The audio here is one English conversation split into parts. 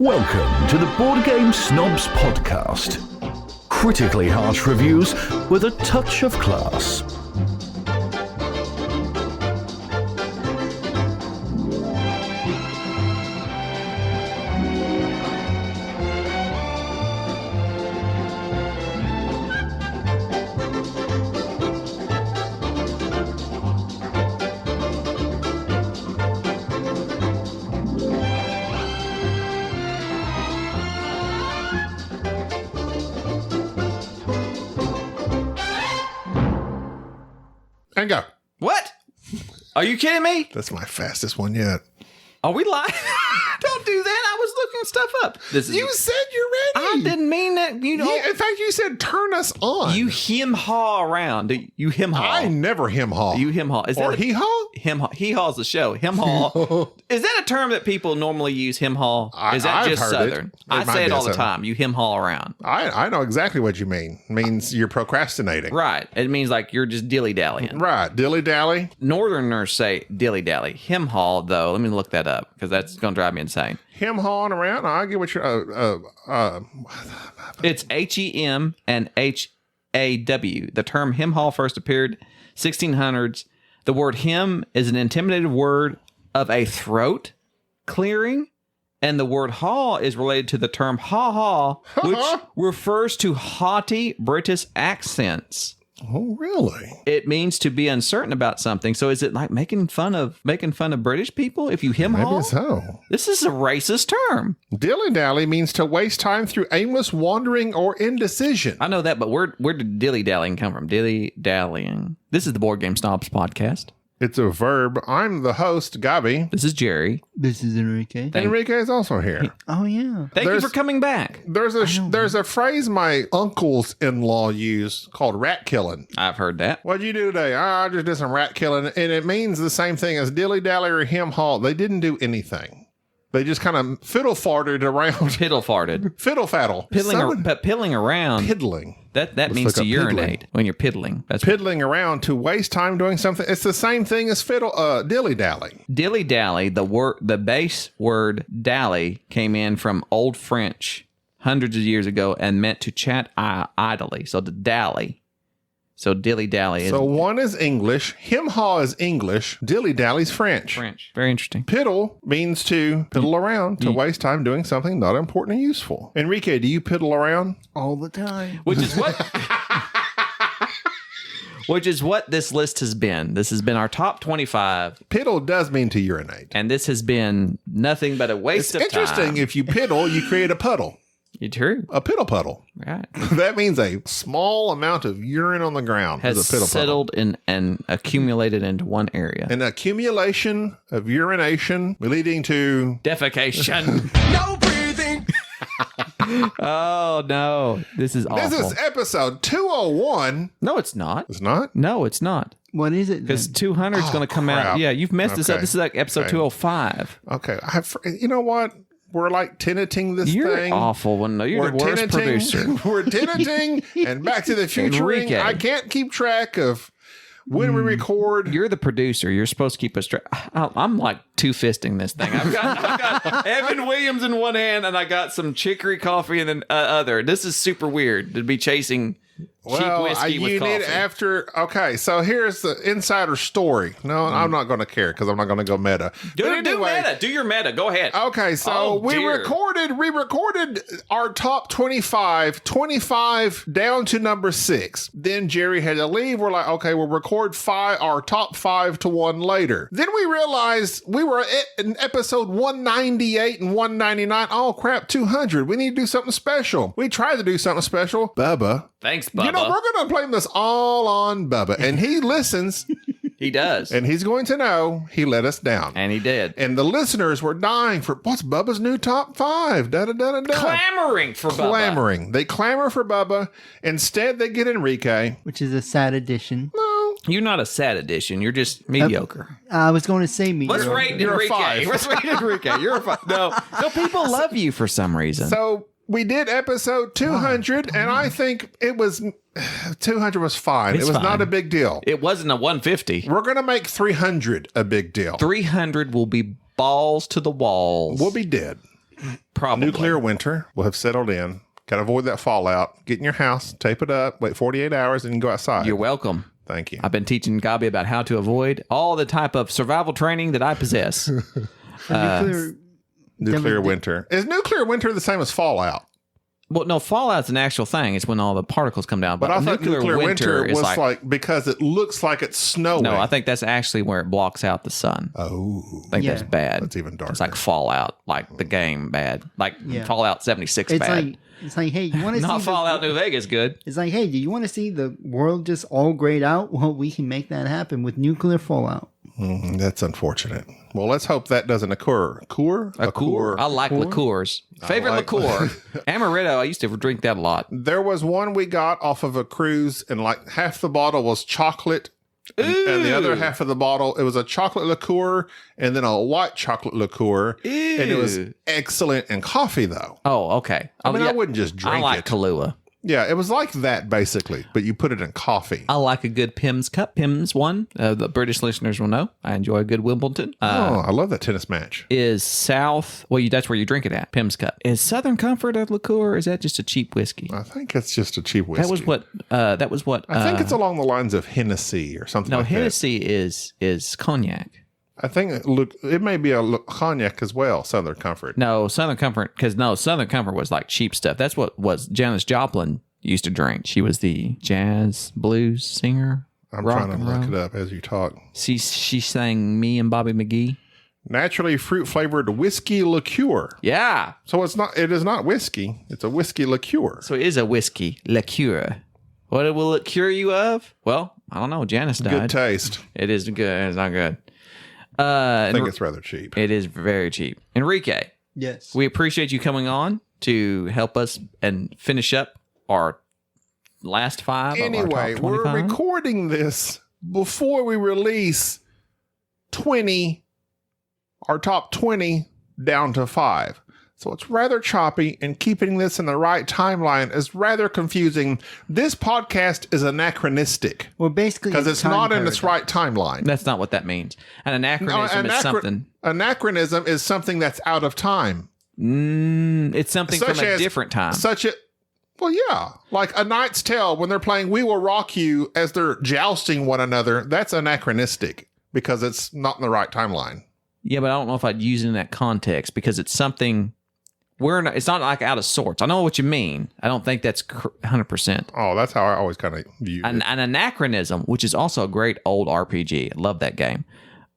Welcome to the Board Game Snobs podcast. Critically harsh reviews with a touch of class. And go. What? Are you kidding me? That's my fastest one yet. Are we live? Don't do that. I was looking stuff up. You said you're ready. I didn't mean that. You know. Yeah, in fact, you said turn us on. You hem-haw around. You hem-haw. I never hem-haw. You hem-haw. Is or that he-haw? Hem-haw. He-haw's the show. Hem-haw. Is that a term that people normally use, hem-haw? Is that I've just heard Southern? it. I It might say it be all the Southern. time. You hem-haw around. I know exactly what you mean. It means you're procrastinating. Right. It means like you're just dilly-dallying. Right. Dilly-dally. Northerners say dilly-dally. Hem-haw, though, let me look that up because that's going to drive me insane. Hem-hawing around. I get what you're... It's H-E-M and H-A-W. The term hem-haw first appeared 1600s. The word hem is an intimidative word of a throat clearing, and the word haw is related to the term ha-ha, which refers to haughty British accents. Oh, really? It means to be uncertain about something. So is it like making fun of British people if you hem-haw? Maybe so. This is a racist term. Dilly-dally means to waste time through aimless wandering or indecision. I know that, but where did dilly-dallying come from? Dilly-dallying. This is the Board Game Snobs podcast. It's a verb. I'm the host, Gaby. This is Jerry. This is Enrique. Enrique is also here. Oh, yeah. Thank you for coming back. There's a phrase my uncles-in-law use called rat killing. I've heard that. What'd you do today? I just did some rat killing, and it means the same thing as dilly-dally or hem-haw. They didn't do anything. They just kind of fiddle-farted around. Piddle-farted. Fiddle-faddle. Piddling around. Piddling. That means to look up urinate when you're piddling. That's Piddling around to waste time doing something. It's the same thing as dilly-dally. dilly-dally. The base word dally came in from Old French hundreds of years ago and meant to chat idly. So to dally. So dilly-dally is So one is English, hem-haw is English, dilly-dally's French. French. Very interesting. Piddle means to piddle around, to waste time doing something not important or useful. Enrique, do you piddle around? All the time. Which is what this list has been. This has been our top 25. Piddle does mean to urinate. And this has been nothing but a waste of time. It's interesting. If you piddle, you create a puddle. You're true. A piddle puddle. Right. That means a small amount of urine on the ground Has is a piddle settled in and accumulated into one area. An accumulation of urination leading to Defecation. no breathing. Oh, no. This is awful. This is episode 201. No, it's not. It's not? No, it's not. What is it? Because 200 is going to come crap. out. Yeah, you've messed this up. Okay. This is like episode Okay. 205. Okay. You know what? We're like tenanting this You're thing. awful. One. You're the worst producer. We're tenanting and Back to the Future. Enrique. I can't keep track of when we record. You're the producer. You're supposed to keep us straight. I'm like two-fisting this thing. I've got Evan Williams in one hand, and I got some chicory coffee in the other. This is super weird to be chasing cheap whiskey with coffee. Okay, so here's the insider story. No, I'm not going to care because I'm not going to go meta. Do But anyway, meta. Do your meta. Go ahead. Okay, so Oh, we dear. recorded our top 25 down to number 6. Then Jerry had to leave. We're like, okay, we'll record our top 5 to 1 later. Then we realized we were in episode 198 and 199. Oh crap, 200. We need to do something special. We tried to do something special. Bubba. Thanks, Bubba. You know, we're going to blame this all on Bubba. And he listens. He does. And he's going to know he let us down. And he did. And the listeners were dying for, what's Bubba's new top 5? Da-da-da-da-da. Clamoring for Bubba. Clamoring. They clamor for Bubba. Instead, they get Enrique. Which is a sad addition. No. You're not a sad addition. You're just mediocre. I was going to say me. Let's rate you're a Enrique. 5. Let's rate Enrique. You're a 5. No, people love you for some reason. So we did episode 200, and I think it was 200 was fine. It's it was fine. not a big deal. It wasn't a 150. We're going to make 300 a big deal. 300 will be balls to the walls. We'll be dead. Probably. Nuclear winter will have settled in. Got to avoid that fallout. Get in your house, tape it up, wait 48 hours, and you can go outside. You're welcome. Thank you. I've been teaching Gaby about how to avoid all the type of survival training that I possess. Nuclear winter. Is nuclear winter the same as fallout? Well, no, fallout's an actual thing. It's when all the particles come down. But I thought nuclear winter is was like because it looks like it's snowing. No, I think that's actually where it blocks out the sun. Oh. I think that's bad. That's even darker. It's like Fallout, like the game bad. Like Fallout 76 bad. It's like, hey, you want to see Not Fallout New Vegas good. It's like, hey, do you want to see the world just all grayed out? Well, we can make that happen with nuclear fallout. That's unfortunate. Well, let's hope that doesn't occur. I like liqueurs. Favorite liqueur. Amaretto. I used to drink that a lot. There was one we got off of a cruise, and like half the bottle was chocolate. And the other half of the bottle, it was a chocolate liqueur and then a white chocolate liqueur. Ew. And it was excellent in coffee, though. Oh, okay. I mean, I wouldn't just drink it. I like Kahlua. Yeah, it was like that, basically, but you put it in coffee. I like a good Pimm's cup. Pimm's one. The British listeners will know. I enjoy a good Wimbledon. I love that tennis match. Is South... Well, that's where you drink it at. Pimm's cup. Is Southern Comfort a liqueur, or is that just a cheap whiskey? I think it's just a cheap whiskey. That was what... I think it's along the lines of Hennessy or something like Hennessy is cognac. I think it may be a cognac as well, Southern Comfort. No, Southern Comfort was like cheap stuff. That's what was Janis Joplin used to drink. She was the jazz blues singer. I'm trying to look it up as you talk. She sang Me and Bobby McGee. Naturally fruit flavored whiskey liqueur. Yeah. So it is not whiskey. It's a whiskey liqueur. So it is a whiskey liqueur. What will it cure you of? Well, I don't know. Janice died. Good taste. It is good. It's not good. I think it's rather cheap. It is very cheap. Enrique. Yes. We appreciate you coming on to help us and finish up our last 5. Anyway, of our top we're 25. recording this before we release our top 20 down to 5. So it's rather choppy, and keeping this in the right timeline is rather confusing. This podcast is anachronistic. Well, basically, because it's not in its right timeline. That's not what that means. An anachronism is something. Anachronism is something that's out of time. It's something from a different time. Well, yeah. Like A Knight's Tale, when they're playing We Will Rock You as they're jousting one another, that's anachronistic because it's not in the right timeline. Yeah, but I don't know if I'd use it in that context because it's something... it's not like out of sorts. I know what you mean. I don't think that's 100%. Oh, that's how I always kind of view it. An anachronism, which is also a great old RPG. I love that game.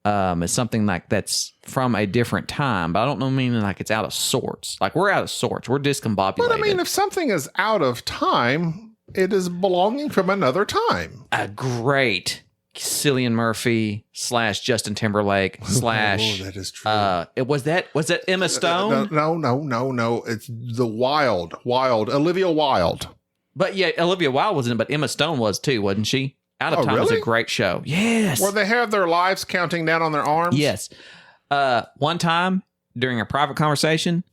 It's something like that's from a different time, but I don't know meaning like it's out of sorts. Like we're out of sorts. We're discombobulated. But I mean, if something is out of time, it is belonging from another time. A great Cillian Murphy / Justin Timberlake / that is true. Was that Emma Stone? No. It's the Wild Olivia Wilde. But yeah, Olivia Wilde wasn't, but Emma Stone was too, wasn't she? Out of Time was a great show. Yes. Where they have their lives counting down on their arms? Yes. One time during a private conversation,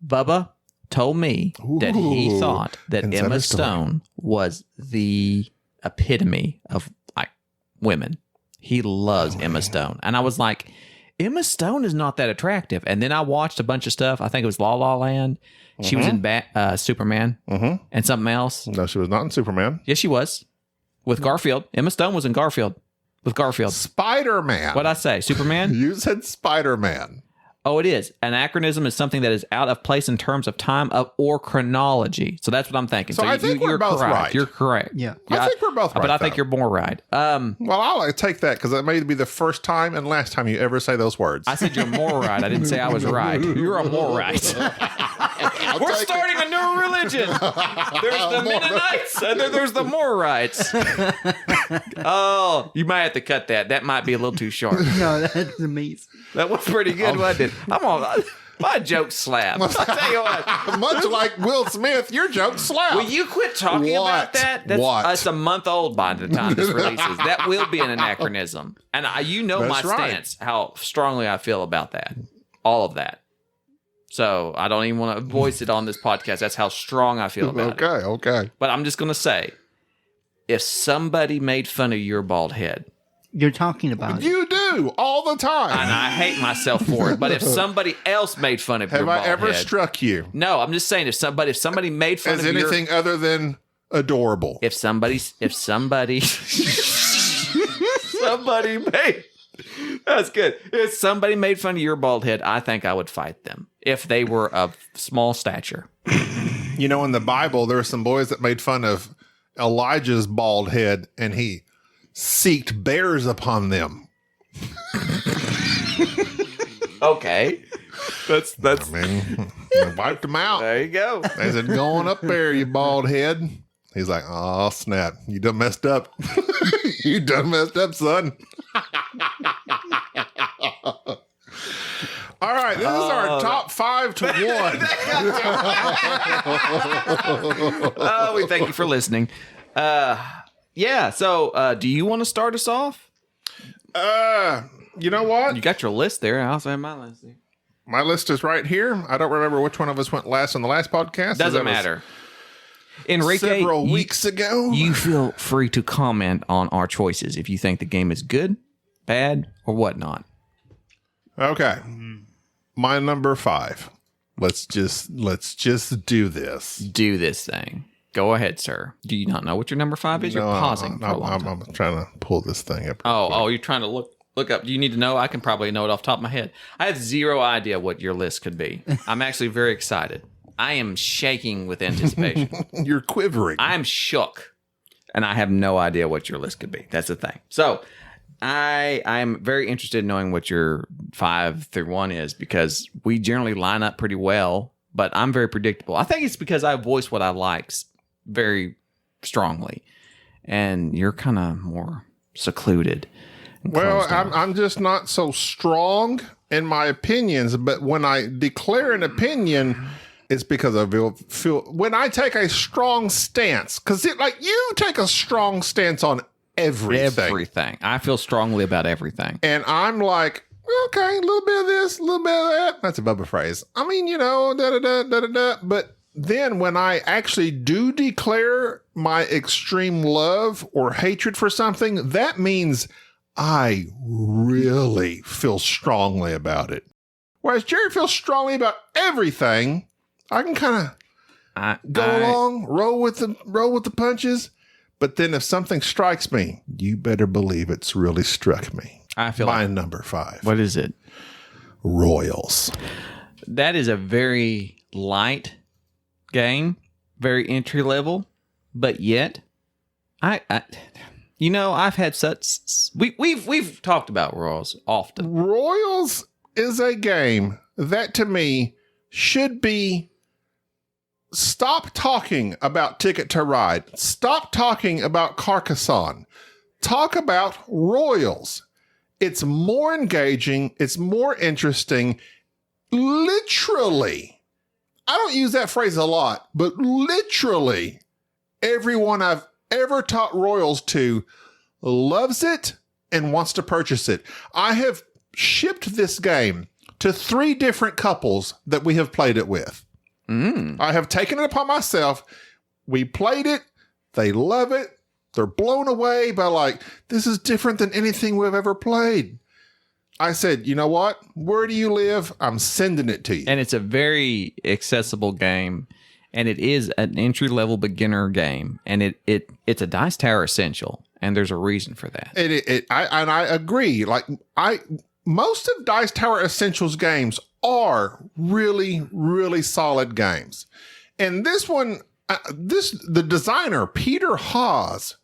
Bubba told me that he thought that Emma Stone was the epitome of like women. He loves Emma Stone. And I was like, Emma Stone is not that attractive. And then I watched a bunch of stuff. I think it was La La Land. She was in Superman and something else. No, she was not in Superman. Yes, she was. With Garfield. Emma Stone was in Garfield. With Garfield. Spider-Man. What'd I say? Superman? You said Spider-Man. Oh, it is. Anachronism is something that is out of place in terms of time or chronology. So that's what I'm thinking. So I think we're both correct. right. You're correct. Yeah. I think we're both right. But I think you're more right. Well, I'll take that because that may be the first time and last time you ever say those words. I said you're more right. I didn't say I was right. You're a more right. We're starting a new religion. There's the Mennonites and then there's the Moorites. Oh, you might have to cut that. That might be a little too short. No, that's amazing. That was pretty good, wasn't it? My joke slap. I'll tell you what. Much like Will Smith, your joke slap. Will you quit talking about that? That's a month old by the time this releases. That will be an anachronism. And you know That's my stance, how strongly I feel about that. All of that. So I don't even want to voice it on this podcast. That's how strong I feel about it. Okay. But I'm just going to say, if somebody made fun of your bald head, You're talking about. You do all the time. And I hate myself for it. But if somebody else made fun of your Have bald I ever head, – struck you? No, I'm just saying if somebody made fun As of your – anything other than adorable. If somebody made – that's good. If somebody made fun of your bald head, I think I would fight them if they were of small stature. You know, in the Bible, there are some boys that made fun of Elijah's bald head, and he seeked bears upon them. Okay. That's I mean, wiped them out. there you go. They said, going up there, you bald head. He's like, oh, snap. You done messed up. You done messed up, son. All right, this is our top 5 to 1. Oh, we thank you for listening. Yeah, so do you want to start us off? You know what? You got your list there. I also have my list there. My list is right here. I don't remember which one of us went last on the last podcast. Doesn't matter. Enrique, Several weeks ago. You feel free to comment on our choices if you think the game is good, bad, or whatnot. Okay. My number 5. Let's just do this. Do this thing. Go ahead, sir. Do you not know what your number 5 is? You're pausing for a long time. I'm trying to pull this thing up. Oh, you're trying to look up. Do you need to know? I can probably know it off the top of my head. I have zero idea what your list could be. I'm actually very excited. I am shaking with anticipation. You're quivering. I'm shook, and I have no idea what your list could be. That's the thing. So I'm very interested in knowing what your 5 through 1 is, because we generally line up pretty well, but I'm very predictable. I think it's because I voice what I like very strongly, and you're kind of more secluded. Well, I'm just not so strong in my opinions, but when I declare an opinion, it's because I feel when I take a strong stance, because like you take a strong stance on everything. I feel strongly about everything. And I'm like, okay, a little bit of this, a little bit of that. That's a Bubba phrase. I mean, you know, da-da-da. But then when I actually do declare my extreme love or hatred for something, that means I really feel strongly about it. Whereas Jerry feels strongly about everything, I can kind of go along, roll with the punches. But then if something strikes me, you better believe it's really struck me. I feel my like, number 5. What is it? Royals. That is a very light game, very entry level, but yet I've had we've talked about Royals often. Royals is a game that to me should be stop talking about Ticket to Ride. Stop talking about Carcassonne. Talk about Royals. It's more engaging. It's more interesting. Literally, I don't use that phrase a lot, but literally everyone I've ever taught Royals to loves it and wants to purchase it. I have shipped this game to 3 different couples that we have played it with. I have taken it upon myself. We played it. They love it. They're blown away by like, this is different than anything we've ever played. I said, you know what? Where do you live? I'm sending it to you. And it's a very accessible game, and it is an entry-level beginner game, and it's a Dice Tower essential, and there's a reason for that. I agree. Like most of Dice Tower Essentials games are really, really solid games. And this one, the designer, Peter Haas,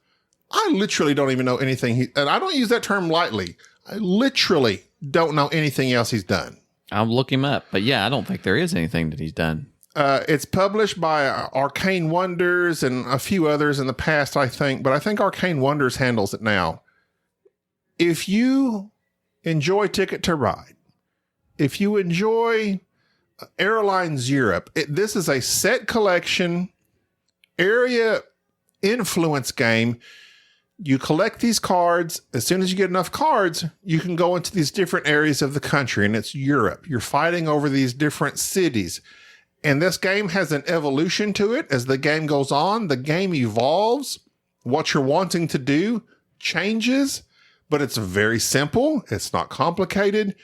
I literally don't even know anything. And I don't use that term lightly. I literally don't know anything else he's done. I'll look him up. But yeah, I don't think there is anything that he's done. It's published by Arcane Wonders and a few others in the past, I think. But I think Arcane Wonders handles it now. If you enjoy Ticket to Ride, if you enjoy Airlines Europe, this is a set collection area influence game. You collect these cards. As soon as you get enough cards, you can go into these different areas of the country, and it's Europe. You're fighting over these different cities. And this game has an evolution to it. As the game goes on, the game evolves. What you're wanting to do changes. but it's very simple. It's not complicated.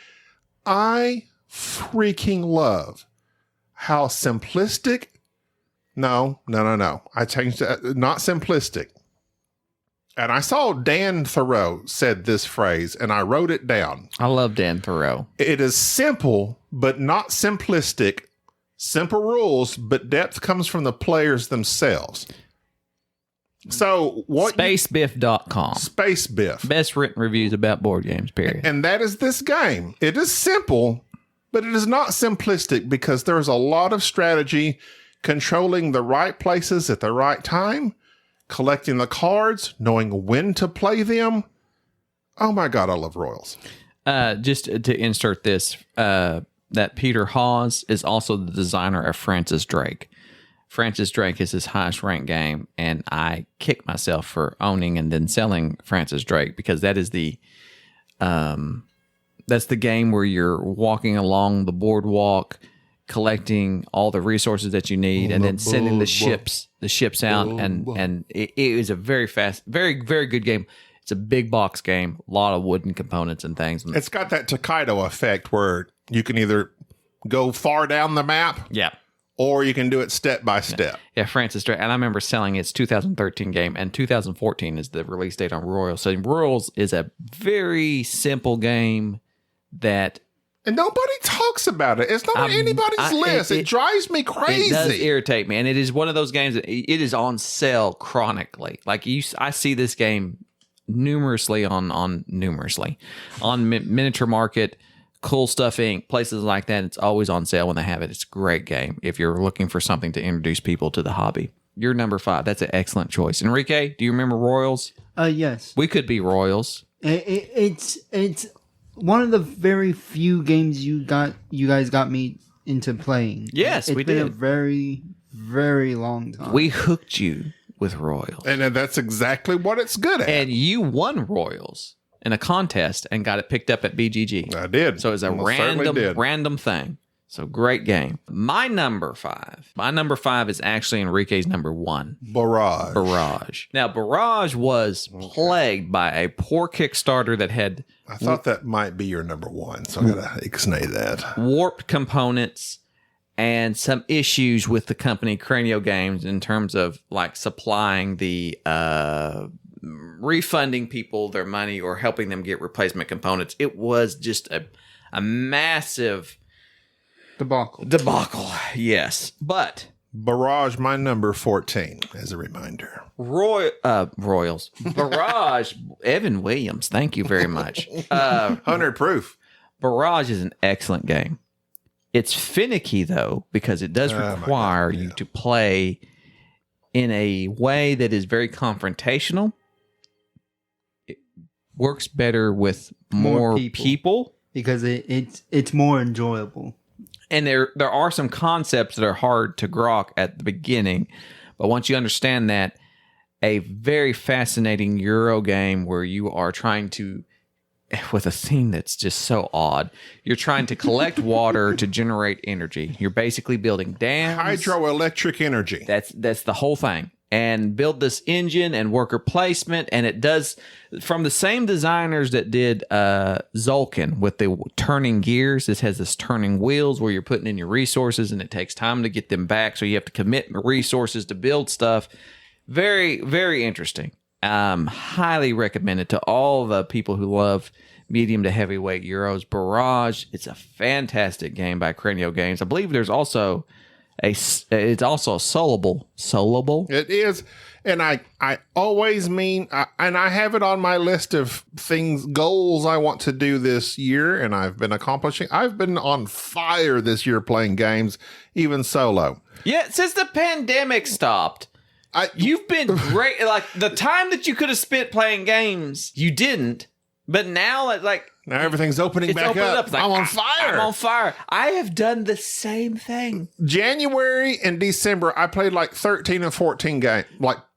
I freaking love how simplistic. No. I changed it. Not simplistic. And I saw Dan Thoreau said this phrase, and I wrote it down. I love Dan Thoreau. It is simple, but not simplistic. Simple rules, but depth comes from the players themselves. So what? Spacebiff.com. Space Biff. Best written reviews about board games, period. And that is this game. It is simple, but it is not simplistic because there's a lot of strategy, controlling the right places at the right time, collecting the cards, knowing when to play them. Oh my God, I love Royals. Just to insert this, that Peter Hawes is also the designer of Francis Drake. Francis Drake is his highest ranked game, and I kick myself for owning and then selling Francis Drake because that is that's the game where you're walking along the boardwalk, collecting all the resources that you need, and then sending the ships out, and it is a very fast, very, very good game. It's a big box game, a lot of wooden components and things. It's got that Takedo effect where you can either go far down the map, Yeah. or you can do it step by step. Yeah, Francis Drake. And I remember selling its 2013 game, and 2014 is the release date on Royals. So Royals is a very simple game that... And nobody talks about it. It's not on anybody's list. It drives me crazy. It does irritate me. And it is one of those games that it is on sale chronically. Like I see this game numerously on Miniature Market, Cool Stuff Inc., places like that. It's always on sale when they have it. It's a great game if you're looking for something to introduce people to the hobby. You're number 5. That's an excellent choice. Enrique, do you remember Royals? Yes. We could be Royals. It's one of the very few games you guys got me into playing. Yes, we did. It's been a very, very long time. We hooked you with Royals. And that's exactly what it's good at. And you won Royals in a contest and got it picked up at BGG. I did. So it's a random thing. So great game. My number 5 is actually Enrique's number 1. Barrage. Now, Barrage was plagued by a poor Kickstarter that had... I thought that might be your number 1, so I gotta ixnay that. Warped components and some issues with the company Cranio Games in terms of like supplying the refunding people their money or helping them get replacement components. It was just a massive debacle. Yes, but Barrage, my number 14, as a reminder. Royals. Barrage, Evan Williams, thank you very much. 100 proof. Barrage is an excellent game. It's finicky, though, because it does require you to play in a way that is very confrontational. It works better with more people. Because it's more enjoyable. And there are some concepts that are hard to grok at the beginning. But once you understand that, a very fascinating Euro game where you are trying to, with a theme that's just so odd, you're trying to collect water to generate energy. You're basically building dams. Hydroelectric energy. That's the whole thing. And build this engine and worker placement. And it does, from the same designers that did Zolkin with the turning gears. This has this turning wheels where you're putting in your resources and it takes time to get them back. So you have to commit resources to build stuff. Very, very interesting. Highly recommended to all the people who love medium to heavyweight Euros. Barrage, it's a fantastic game by Cranio Games. I believe there's also it's also soloable. It is. And I always mean, and I have it on my list of goals I want to do this year, and I've been accomplishing. I've been on fire this year playing games, even solo. Yeah, since the pandemic stopped. You've been great. Like the time that you could have spent playing games, you didn't. But now, now everything's opening back up. Like, I'm on fire. I'm on fire. I have done the same thing. January and December, I played like 13 and 14 games.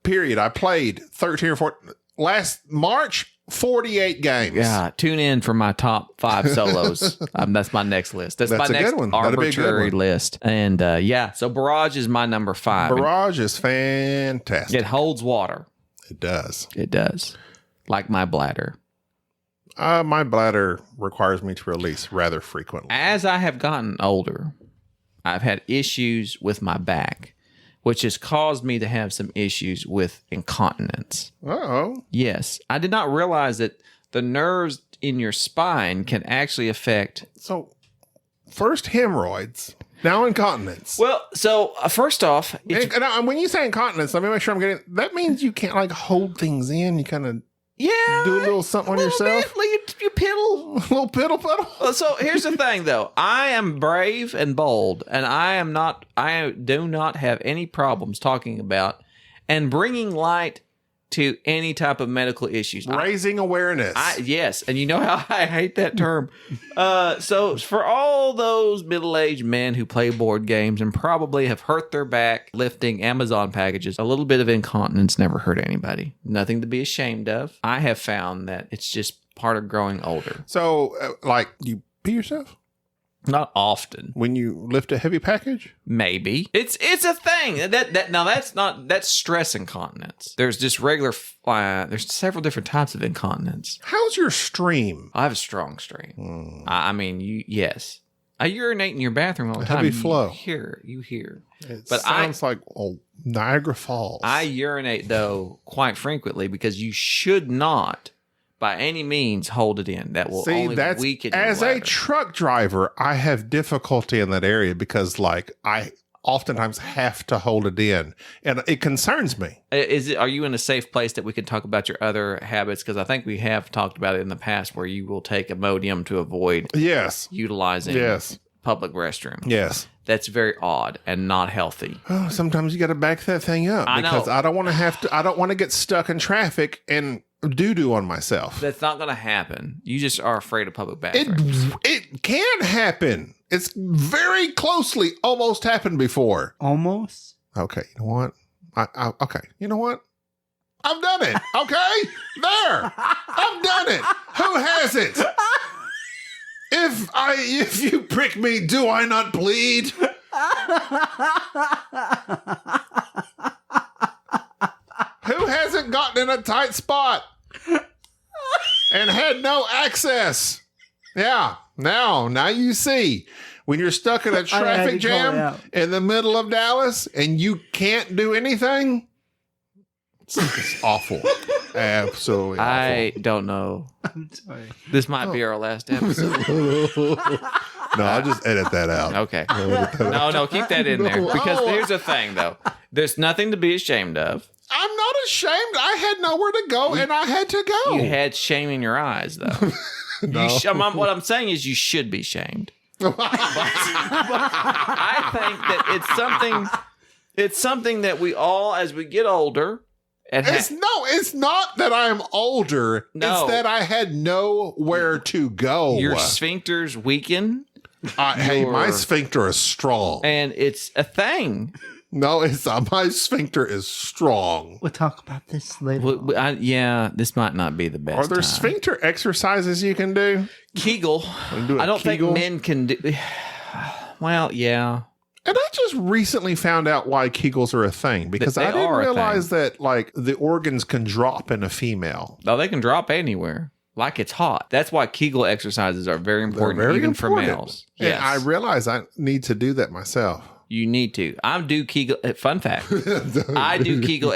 Period. I played 13 or 14. Last March, 48 games. Yeah, tune in for my top 5 solos. That's my next list. That's my next arbitrary list. And so Barrage is my number 5. Barrage is fantastic. It holds water. It does. It does. Like my bladder. My bladder requires me to release rather frequently. As I have gotten older, I've had issues with my back, which has caused me to have some issues with incontinence. Uh-oh. Yes. I did not realize that the nerves in your spine can actually affect. So, first hemorrhoids, now incontinence. Well, so first off, And when you say incontinence, let me make sure I'm getting. That means you can't like hold things in. You kind of do a little something on yourself. You piddle. A little piddle. So here's the thing, though. I am brave and bold, and I do not have any problems talking about and bringing light to any type of medical issues. Raising awareness. Yes, and you know how I hate that term. So for all those middle-aged men who play board games and probably have hurt their back lifting Amazon packages, a little bit of incontinence never hurt anybody. Nothing to be ashamed of. I have found that it's just part of growing older. So, you pee yourself? Not often. When you lift a heavy package? Maybe. It's a thing. That's stress incontinence. There's just regular there's several different types of incontinence. How's your stream? I have a strong stream. I mean, yes. I urinate in your bathroom all the time. Heavy flow. You hear. It But sounds like Niagara Falls. I urinate though quite frequently because you should not by any means hold it in. That will only weaken your as bladder. a truck driver, I have difficulty in that area because I oftentimes have to hold it in, and it concerns me. Are you in a safe place that we can talk about your other habits? Because I think we have talked about it in the past where you will take Imodium to avoid utilizing public restroom. Yes. That's very odd and not healthy. Oh, sometimes you got to back that thing up because I don't want to I don't want to get stuck in traffic and doo-doo on myself. That's not going to happen. You just are afraid of public bathrooms. It can happen. It's very closely almost happened before. Almost? Okay, you know what? Okay, you know what? I've done it. Okay? There. I've done it. Who hasn't? If you prick me, do I not bleed? Who hasn't gotten in a tight spot and had no access? Yeah. Now you see. When you're stuck in a traffic jam in the middle of Dallas and you can't do anything, it's awful. Absolutely awful. I don't know. I'm sorry. This might be our last episode. No, I'll just edit that out. Okay. No, keep that in there. Because there's a thing, though. There's nothing to be ashamed of. I'm not ashamed. I had nowhere to go, and I had to go. You had shame in your eyes, though. No. What I'm saying is you should be shamed. But I think that it's something that we all, as we get older... It's not that I'm older. No. It's that I had nowhere to go. Your sphincters weaken. Hey, my sphincter is strong. And it's a thing. No, it's my sphincter is strong. We'll talk about this later. This might not be the best. Are there time. sphincter exercises you can do? Kegel. I don't think men can do. Well, yeah. And I just recently found out why Kegels are a thing because I didn't realize that the organs can drop in a female. Oh, they can drop anywhere. Like it's hot. That's why Kegel exercises are very important, even for males. Yes. And I realize I need to do that myself. You need to. I do Kegel. Fun fact: I do Kegel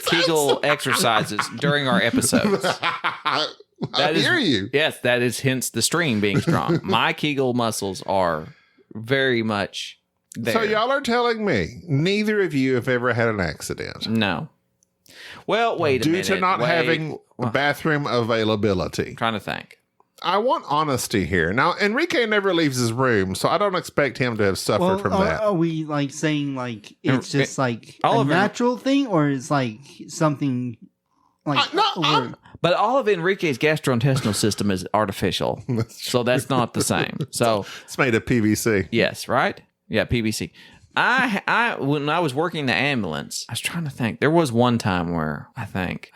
Kegel exercises during our episodes. I hear you. Yes, that is hence the stream being strong. My Kegel muscles are very much there. So y'all are telling me neither of you have ever had an accident? No. Well, wait a minute. Due to not having bathroom availability. I'm trying to think. I want honesty here. Now, Enrique never leaves his room, so I don't expect him to have suffered from that. Are we saying it's just a natural thing, or is something but all of Enrique's gastrointestinal system is artificial, so that's not the same. So it's made of PVC. Yes, right? Yeah, PVC. When I was working the ambulance, I was trying to think. There was one time where I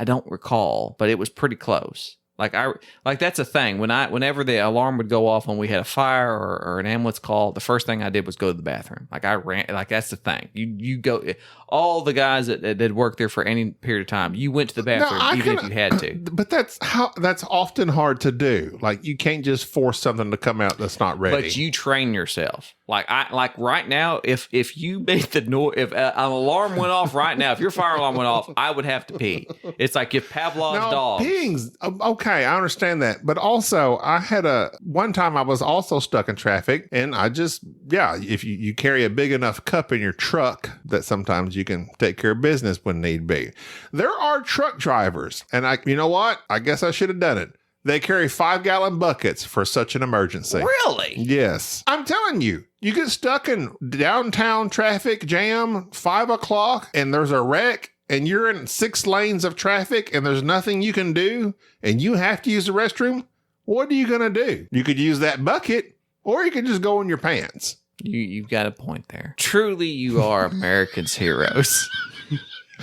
don't recall, but it was pretty close. Like that's a thing. Whenever the alarm would go off when we had a fire or an ambulance call, the first thing I did was go to the bathroom. Like I ran. Like that's the thing. You go. All the guys that worked there for any period of time, you went to the bathroom even if you had to. But that's often hard to do. Like you can't just force something to come out that's not ready. But you train yourself. Like right now, if you made the noise, if an alarm went off right now, if your fire alarm went off, I would have to pee. It's like if Pavlov's dog. Peeing's okay. I understand that, but also I had one time I was also stuck in traffic, and I just if you carry a big enough cup in your truck that sometimes you can take care of business when need be. There are truck drivers, and you know what? I guess I should have done it. They carry 5-gallon buckets for such an emergency. Really? Yes. I'm telling you, you get stuck in downtown traffic jam, 5 o'clock, and there's a wreck, and you're in 6 lanes of traffic, and there's nothing you can do, and you have to use the restroom. What are you going to do? You could use that bucket, or you could just go in your pants. You've got a point there. Truly, you are Americans' heroes.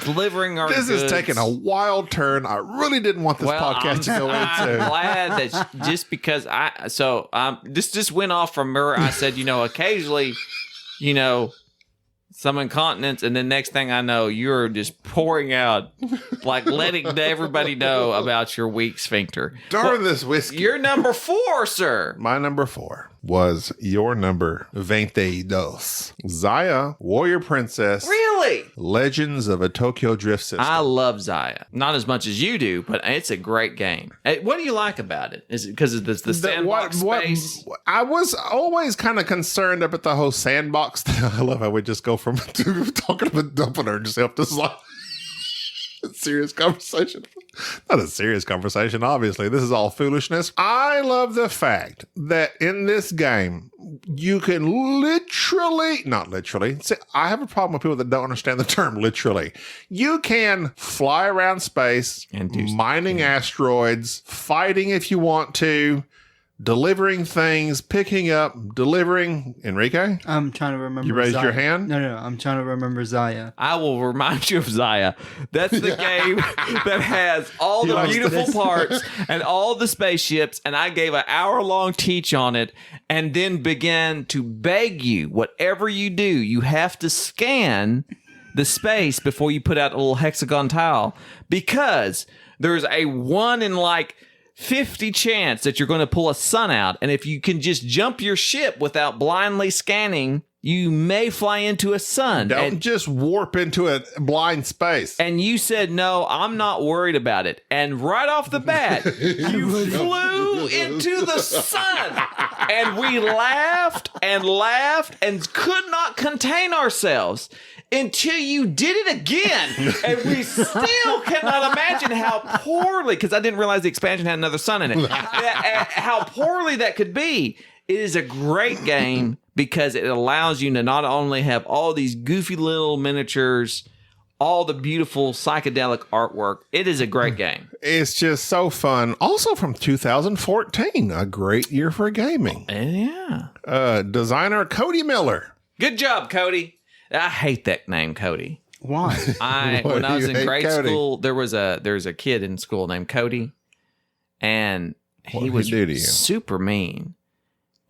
Delivering our This goods. is taking a wild turn. I really didn't want this podcast to go I'm into. glad that just because this just went off from where I said, occasionally, some incontinence, and then next thing I know, you're just pouring out, like letting everybody know about your weak sphincter. Darn this whiskey. You're number 4, sir. My number 4 was your number 22. Zaya, Warrior Princess. Really? Legends of a Tokyo Drift System. I love Zaya. Not as much as you do, but it's a great game. What do you like about it? Is it because of the sandbox space? I was always kind of concerned about the whole sandbox thing. I love how we just go from talking about dumping yourself to serious conversation. Not a serious conversation, obviously. This is all foolishness. I love the fact that in this game, you can not literally. See, I have a problem with people that don't understand the term literally. You can fly around space, and do mining asteroids, fighting if you want to, delivering things, picking up, delivering. Enrique? I'm trying to remember. You raised Zaya. your hand? No. I'm trying to remember Zaya. I will remind you of Zaya. That's the game that has all the beautiful parts and all the spaceships. And I gave an hour-long teach on it and then began to beg you, whatever you do, you have to scan the space before you put out a little hexagon tile, because there's a 1 in 50 chance that you're going to pull a sun out. And if you can just jump your ship without blindly scanning, you may fly into a sun. Don't just warp into a blind space. And you said, no, I'm not worried about it. And right off the bat, you flew into the sun. And we laughed and could not contain ourselves until you did it again. And we still cannot imagine how poorly, because I didn't realize the expansion had another sun in it, how poorly that could be. It is a great game because it allows you to not only have all these goofy little miniatures, all the beautiful psychedelic artwork. It is a great game. It's just so fun. Also from 2014, a great year for gaming. Yeah. Designer Cody Miller. Good job, Cody. I hate that name, Cody. Why? When I was in grade school, there was a kid in school named Cody, and he was super mean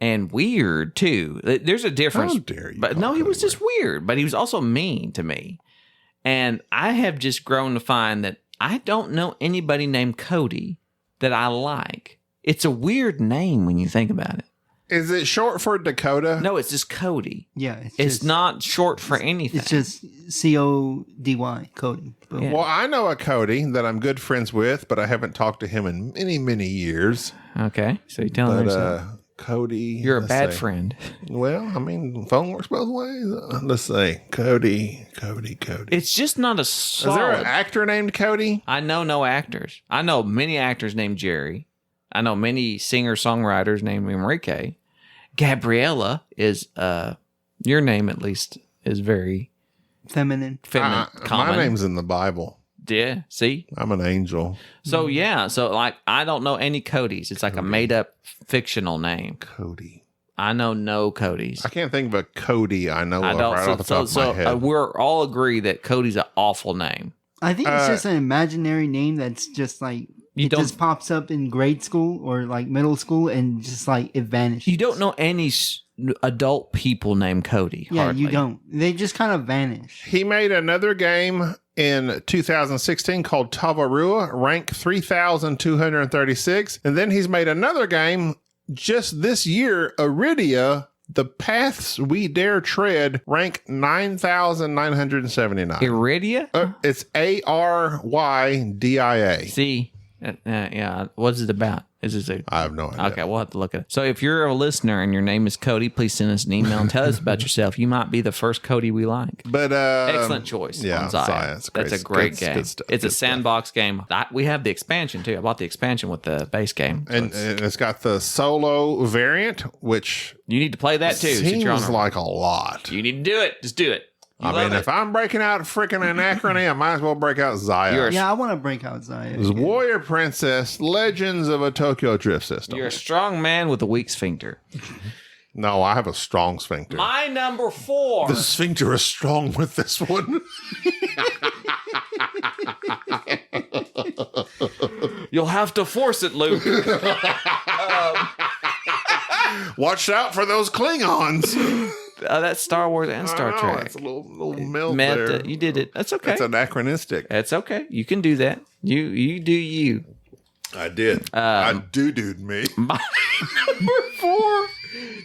and weird too. There's a difference. How dare you? But no, he was just weird, but he was also mean to me. And I have just grown to find that I don't know anybody named Cody that I like. It's a weird name when you think about it. Is it short for Dakota? No, it's just Cody. Yeah. It's not short for anything. It's just Cody. Cody. Boom. Yeah. Well, I know a Cody that I'm good friends with, but I haven't talked to him in many, many years. Okay. So you're telling me Cody. You're a bad friend. Well, I mean, phone works both ways. Let's see. Cody. It's just not a solid. Is there an actor named Cody? I know no actors. I know many actors named Jerry. I know many singer-songwriters named Enrique. Gabriella is, your name at least is very feminine. Common. My name's in the Bible. Yeah, see? I'm an angel. So, yeah. So, I don't know any Codys. It's like a made-up fictional name. Cody. I know no Codys. I can't think of a Cody I know of right off the top of my head. We're all agree that Cody's an awful name. I think it's just an imaginary name that's just You It don't. just pops up in grade school or like middle school and just like it vanishes. You don't know any adult people named Cody. Yeah, hardly. you don't. They just kind of vanish. He made another game in 2016 called Tavarua, rank 3,236. And then he's made another game just this year, Iridia, The Paths We Dare Tread, rank 9,979. Iridia? It's ArYdia. See, yeah. What's it about? Is this a? I have no idea. Okay, we'll have to look at it. So if you're a listener and your name is Cody, please send us an email and tell us about yourself. You might be the first Cody we like. But Excellent choice. yeah, on Zaya. Zaya, it's That's great- a great good- game. good stuff, It's a good stuff. sandbox game. We have the expansion too. I bought the expansion with the base game. So and it's got the solo variant, which you need to play that too. since you're on seems a- like a lot. you need to do it. Just do it. You I love mean, it. if I'm breaking out freaking Anachrony, I might as well break out Zaya. You're a- Yeah, I want to break out Zaya. It's Warrior Princess, Legends of a Tokyo Drift System. You're a strong man with a weak sphincter. No, I have a strong sphincter. My number 4. The sphincter is strong with this one. You'll have to force it, Luke. Watch out for those Klingons. That's Star Wars and Star I know, Trek. it's a little melt Matt, there. you did it. That's okay. That's anachronistic. That's okay. You can do that. You do you. I did. I doo-dooed me. My number 4.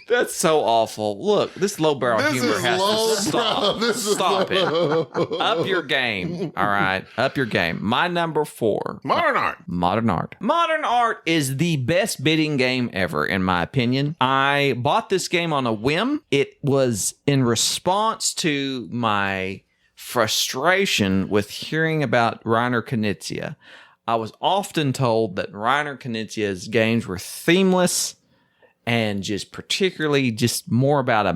That's so awful. Look, this low barrel This humor is has low, to stop. bro. This is Stop low. it. Up your game. All right. Up your game. My number 4. Modern art. Modern Art. Modern Art is the best bidding game ever, in my opinion. I bought this game on a whim. It was in response to my frustration with hearing about Reiner Knizia. I was often told that Reiner Knizia's games were themeless and just particularly just more about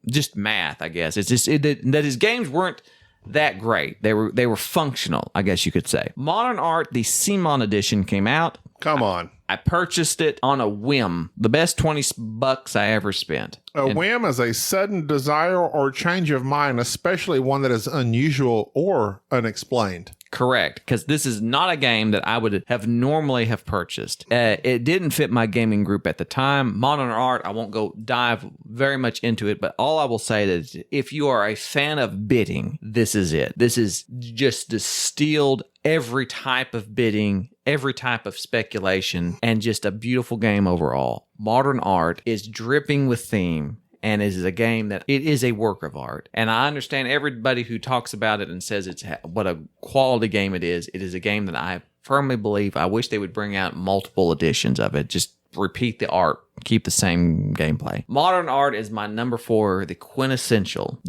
just math, I guess. It's just that his games weren't that great. They were functional, I guess you could say. Modern Art, the Simon edition came out. Come on. I purchased it on a whim. The best $20 I ever spent. A whim is a sudden desire or change of mind, especially one that is unusual or unexplained. Correct, because this is not a game that I would have normally have purchased. It didn't fit my gaming group at the time. Modern Art, I won't go dive very much into it, but all I will say is if you are a fan of bidding, this is it. This is just distilled every type of bidding, every type of speculation, and just a beautiful game overall. Modern Art is dripping with theme. And it is a game that it is a work of art. And I understand everybody who talks about it and says it's what a quality game it is. It is a game that I firmly believe. I wish they would bring out multiple editions of it. Just repeat the art, keep the same gameplay. Modern Art is my number 4, the quintessential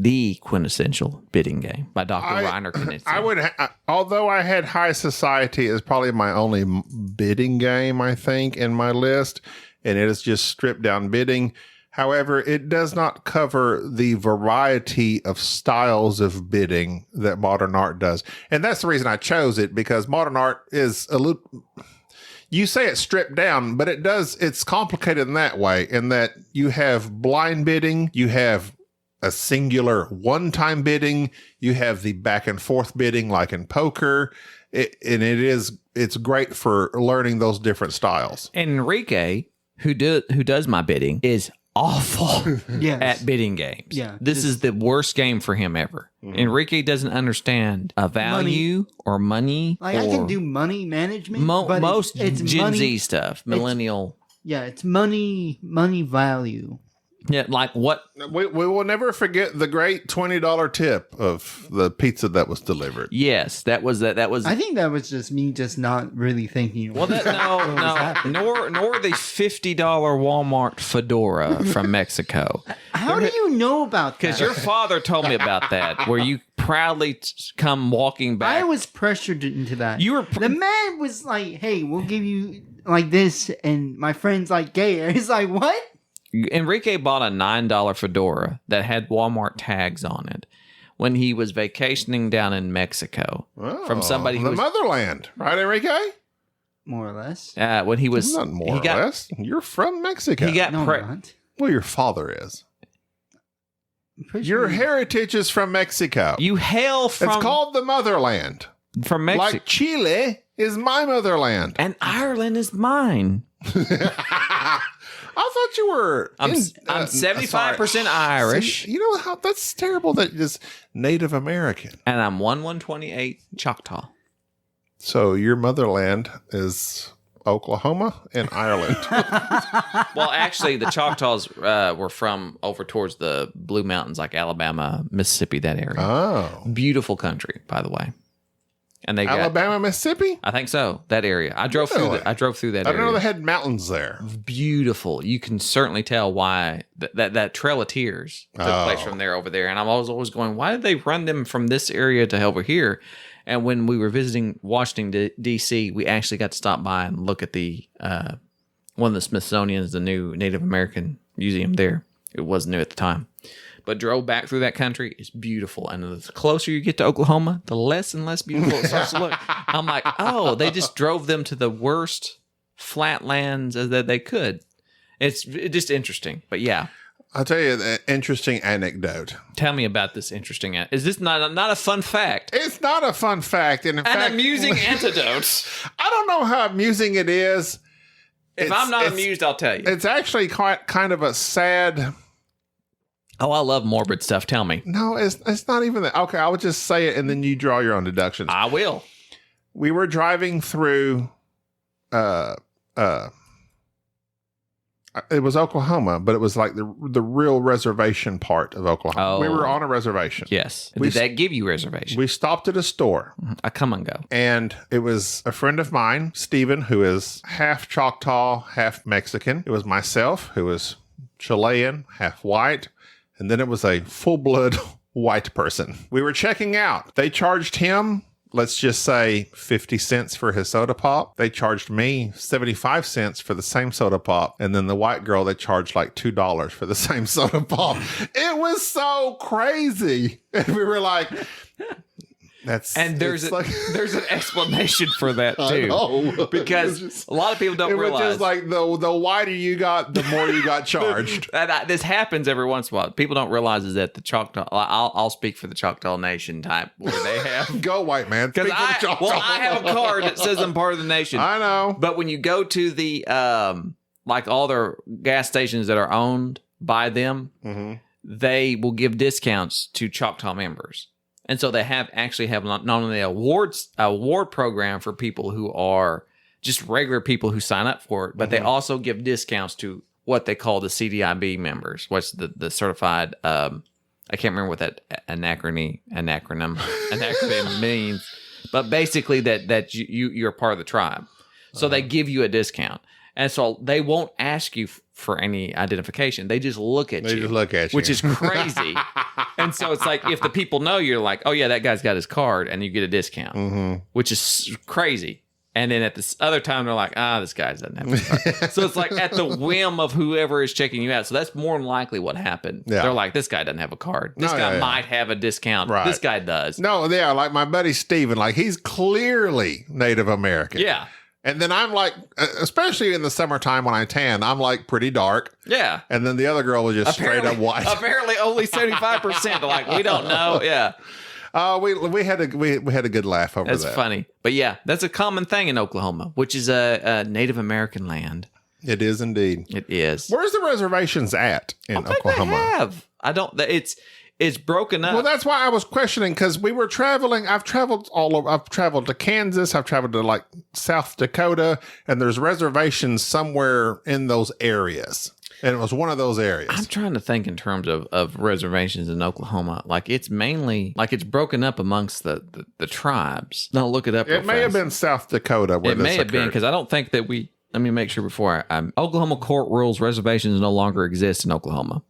bidding game by Dr. Reiner Knizia. I would, although I had High Society as probably my only bidding game, I think, in my list, and it is just stripped down bidding. However, it does not cover the variety of styles of bidding that Modern Art does. And that's the reason I chose it, because Modern Art is a little, you say it's stripped down, but it's complicated in that way, in that you have blind bidding, you have a singular one-time bidding, you have the back and forth bidding like in poker, it's great for learning those different styles. Enrique, who does my bidding, is awful Yes. at bidding games. Yeah, This is the worst game for him ever. Enrique doesn't understand a value or money. Like, I can do money management, but most it's Gen money, Z stuff, millennial. Yeah, it's money value. Yeah, like what? We will never forget the great $20 tip of the pizza that was delivered. Yes, that was. I think that was just me just not really thinking. Well, nor the $50 Walmart fedora from Mexico. How do you know about that? Because your father told me about that, where you proudly come walking back. I was pressured into that. You were the man was like, "Hey, we'll give you like this," and my friend's like, "Gay." He's like, "What?" Enrique bought a $9 fedora that had Walmart tags on it when he was vacationing down in Mexico from somebody who the was motherland, right, Enrique? More or less. when he was Not more or less. You're from Mexico. He got No, I'm not. Well, your father is. I'm pretty Your sure- heritage is from Mexico. You hail It's from called the motherland. Mexico. Like Chile is my motherland. And Ireland is mine. I thought you were. I'm 75% Irish. See, you know how that's terrible that it's Native American. And I'm 1/128 Choctaw. So your motherland is Oklahoma and Ireland. Well, actually, the Choctaws were from over towards the Blue Mountains, like Alabama, Mississippi, that area. Oh. Beautiful country, by the way. And they Alabama, Mississippi? I think so. That area. I drove through that I area. don't know they had mountains there. Beautiful. You can certainly tell why that Trail of Tears took place from there over there. And I was always going, why did they run them from this area to over here? And when we were visiting Washington, D.C., we actually got to stop by and look at the one of the Smithsonian's, the new Native American museum there. It was new at the time. But drove back through that country. It's beautiful. And the closer you get to Oklahoma, the less and less beautiful it starts to look. I'm like, oh, they just drove them to the worst flatlands that they could. It's just interesting. But yeah. I'll tell you an interesting anecdote. Tell me about this interesting. Is this not a fun fact? It's not a fun fact. And in fact, amusing antidote. I don't know how amusing it is. If I'm not amused, I'll tell you. It's actually quite kind of a sad... Oh, I love morbid stuff. Tell me. No, it's not even that. Okay, I would just say it and then you draw your own deductions. I will. We were driving through it was Oklahoma, but it was like the real reservation part of Oklahoma. Oh. We were on a reservation. Yes. Did that give you reservation? We stopped at a store. I come and go. And it was a friend of mine, Stephen, who is half Choctaw, half Mexican. It was myself, who was Chilean, half white. And then it was a full-blood white person. We were checking out. They charged him, let's just say 50 cents for his soda pop. They charged me 75 cents for the same soda pop. And then the white girl, they charged like $2 for the same soda pop. It was so crazy. And we were like... there's an explanation for that too, because a lot of people don't realize. It was just like the whiter you got, the more you got charged. This happens every once in a while. People don't realize is that the Choctaw. I'll speak for the Choctaw Nation type where they have go white man. Because I have a card that says I'm part of the nation. I know, but when you go to the like all their gas stations that are owned by them, they will give discounts to Choctaw members. And so they actually have not only an award program for people who are just regular people who sign up for it, but they also give discounts to what they call the CDIB members. What's the certified? I can't remember what that acronym means, but basically that you're part of the tribe. So they give you a discount, and so they won't ask you for any identification. They just look at you. They just look at you. Which is crazy. And so it's like, if the people know, you're like, oh yeah, that guy's got his card, and you get a discount, which is crazy. And then at this other time, they're like, this guy doesn't have his card. So it's like at the whim of whoever is checking you out. So that's more than likely what happened. Yeah. They're like, this guy doesn't have a card. This guy might have a discount. Right. This guy does. No, yeah, like my buddy Steven, like he's clearly Native American. Yeah. And then I'm like, especially in the summertime when I tan, I'm like pretty dark. Yeah. And then the other girl was just straight up white. Apparently only 75%. Like, we don't know. Yeah. We had a good laugh over that. That's funny. But yeah, that's a common thing in Oklahoma, which is a Native American land. It is indeed. It is. Where's the reservations at in Oklahoma? They have. I don't. It's broken up. Well, that's why I was questioning, because we were traveling. I've traveled all over. I've traveled to Kansas. I've traveled to like South Dakota, and there's reservations somewhere in those areas. And it was one of those areas. I'm trying to think in terms of reservations in Oklahoma. Like, it's mainly like it's broken up amongst the tribes. Now look it up. It may have been South Dakota where it may have been, because I don't think that we. Let me make sure before Oklahoma court rules reservations no longer exist in Oklahoma.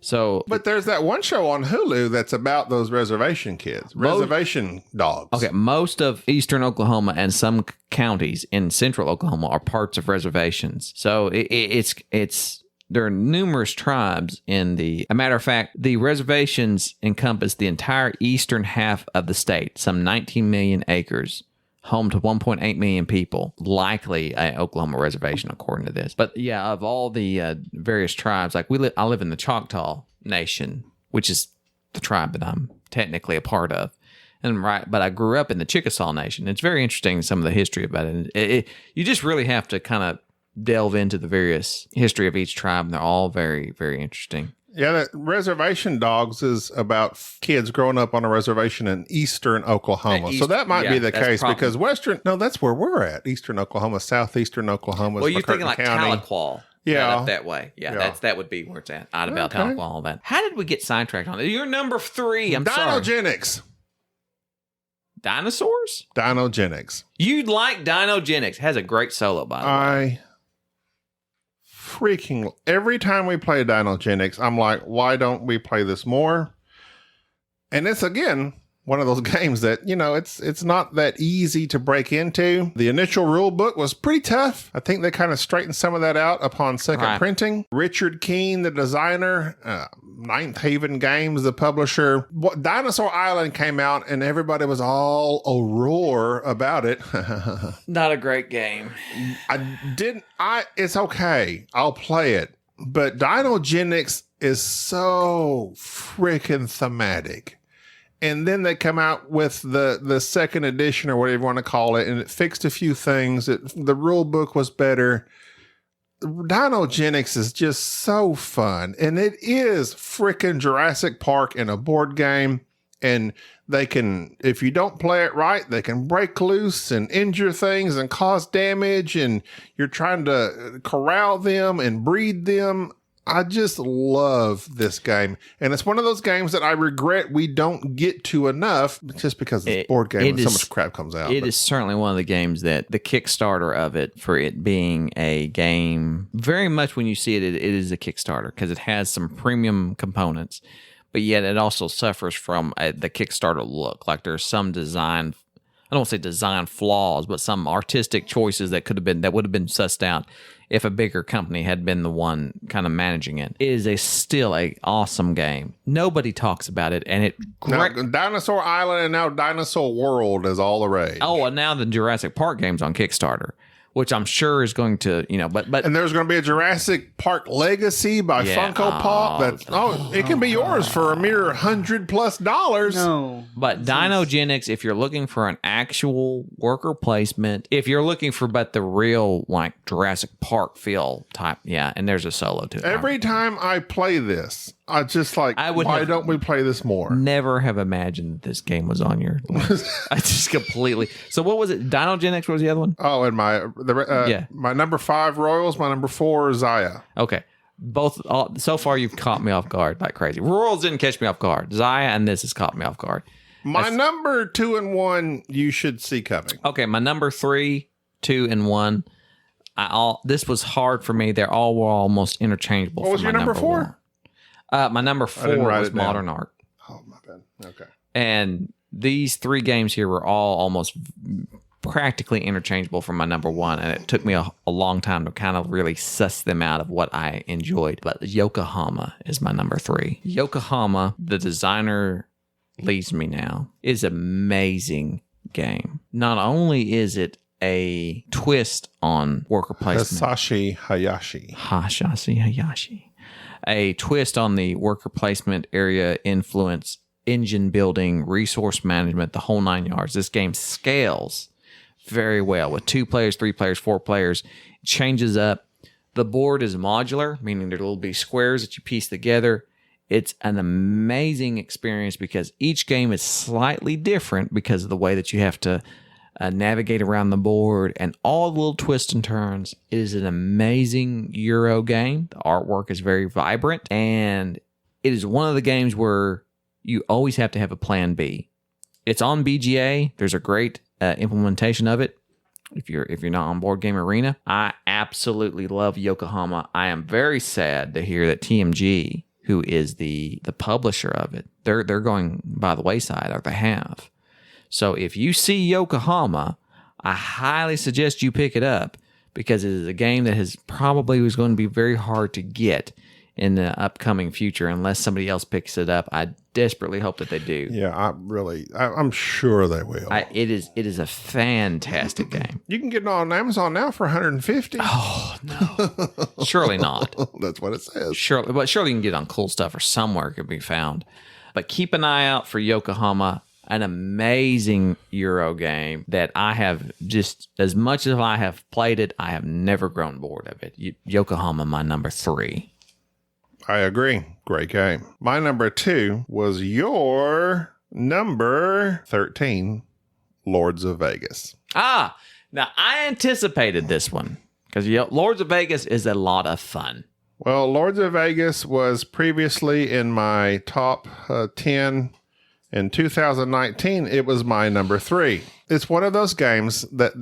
So, but there's that one show on Hulu that's about those reservation kids, reservation dogs. Okay, most of eastern Oklahoma and some counties in central Oklahoma are parts of reservations. So it's there are numerous tribes in the. A matter of fact, the reservations encompass the entire eastern half of the state, some 19 million acres. Home to 1.8 million people, likely an Oklahoma reservation, according to this. But yeah, of all the various tribes, like I live in the Choctaw Nation, which is the tribe that I'm technically a part of. But I grew up in the Chickasaw Nation. It's very interesting, some of the history about it. You just really have to kind of delve into the various history of each tribe, and they're all very, very interesting. Yeah, that Reservation Dogs is about kids growing up on a reservation in eastern Oklahoma. So that might be the case because that's where we're at. Eastern Oklahoma, southeastern Oklahoma. Well, you're thinking like County. Tahlequah. Yeah. Up that way. Yeah. That would be where it's at. Out about Tahlequah, all that. How did we get sidetracked on it? You're number 3. I'm sorry. Dinogenics. Dinosaurs? Dinogenics. You'd like Dinogenics. Has a great solo, by the way. Every time we play Dinogenics, I'm like, why don't we play this more? And it's, again, one of those games that, it's not that easy to break into. The initial rule book was pretty tough. I think they kind of straightened some of that out upon second printing. Richard Keene, the designer, Ninth Haven Games, the publisher. Dinosaur Island came out and everybody was all a roar about it. Not a great game. It's okay. I'll play it. But Dinogenics is so freaking thematic. And then they come out with the second edition or whatever you want to call it, and it fixed a few things. The rule book was better. Dinogenics is just so fun. And it is freaking Jurassic Park in a board game. And they can, if you don't play it right, they can break loose and injure things and cause damage. And you're trying to corral them and breed them. I just love this game. And it's one of those games that I regret we don't get to enough just because it's a board game and so much crap comes out. It is certainly one of the games that the Kickstarter of it, for it being a game, very much when you see it, it is a Kickstarter because it has some premium components, but yet it also suffers from the Kickstarter look. Like there's some design, I don't want to say design flaws, but some artistic choices that would have been sussed out if a bigger company had been the one kind of managing it. It is still a awesome game. Nobody talks about it, and now, Dinosaur Island and now Dinosaur World is all the rage. Oh, and now the Jurassic Park game's on Kickstarter, which I'm sure is going to, but and there's going to be a Jurassic Park Legacy by Funko Pop. It can be yours for a mere $100+. No, but Dinogenics, if you're looking for an actual worker placement, if you're looking for the real like Jurassic Park feel type, and there's a solo to it. Every time I play this, I just like, why don't we play this more? Never have imagined that this game was on your list. I just completely. So what was it? Dinogenics, what was the other one? Oh, and my number 5 Royals, my number 4 Zaya. Okay. So far you've caught me off guard like crazy. Royals didn't catch me off guard. Zaya and this has caught me off guard. My number 2 and 1 you should see coming. Okay, my number 3, 2, and 1. This was hard for me. They all were almost interchangeable. What was your number 4? My number 4 was Modern Art. Oh, my bad. Okay. And these 3 games here were all almost practically interchangeable from my number 1, and it took me a long time to kind of really suss them out of what I enjoyed. But Yokohama is my number 3. Yokohama, the designer leaves me now, is an amazing game. Not only is it a twist on worker placement. Hasashi Hayashi. A twist on the worker placement, area influence, engine building, resource management, the whole 9 yards. This game scales very well with 2 players, 3 players, 4 players. It changes up. The board is modular, meaning there will be squares that you piece together. It's an amazing experience because each game is slightly different because of the way that you have to navigate around the board and all the little twists and turns. It is an amazing Euro game. The artwork is very vibrant, and it is one of the games where you always have to have a plan B. It's on BGA. There's a great implementation of it. If you're not on Board Game Arena, I absolutely love Yokohama. I am very sad to hear that TMG, who is the publisher of it, they're going by the wayside, or they have. So if you see Yokohama, I highly suggest you pick it up because it is a game that was going to be very hard to get in the upcoming future unless somebody else picks it up. I desperately hope that they do. Yeah, I'm sure they will. It is a fantastic game. You can get it on Amazon now for $150. Oh no, surely not. That's what it says. Surely you can get it on Cool Stuff or somewhere it could be found. But keep an eye out for Yokohama. an amazing Euro game that I have just, as much as I have played it, I have never grown bored of it. Yokohama, my number 3. I agree. Great game. My number 2 was your number 13, Lords of Vegas. Now I anticipated this one because Lords of Vegas is a lot of fun. Well, Lords of Vegas was previously in my top 10. In 2019, it was my number 3. It's one of those games that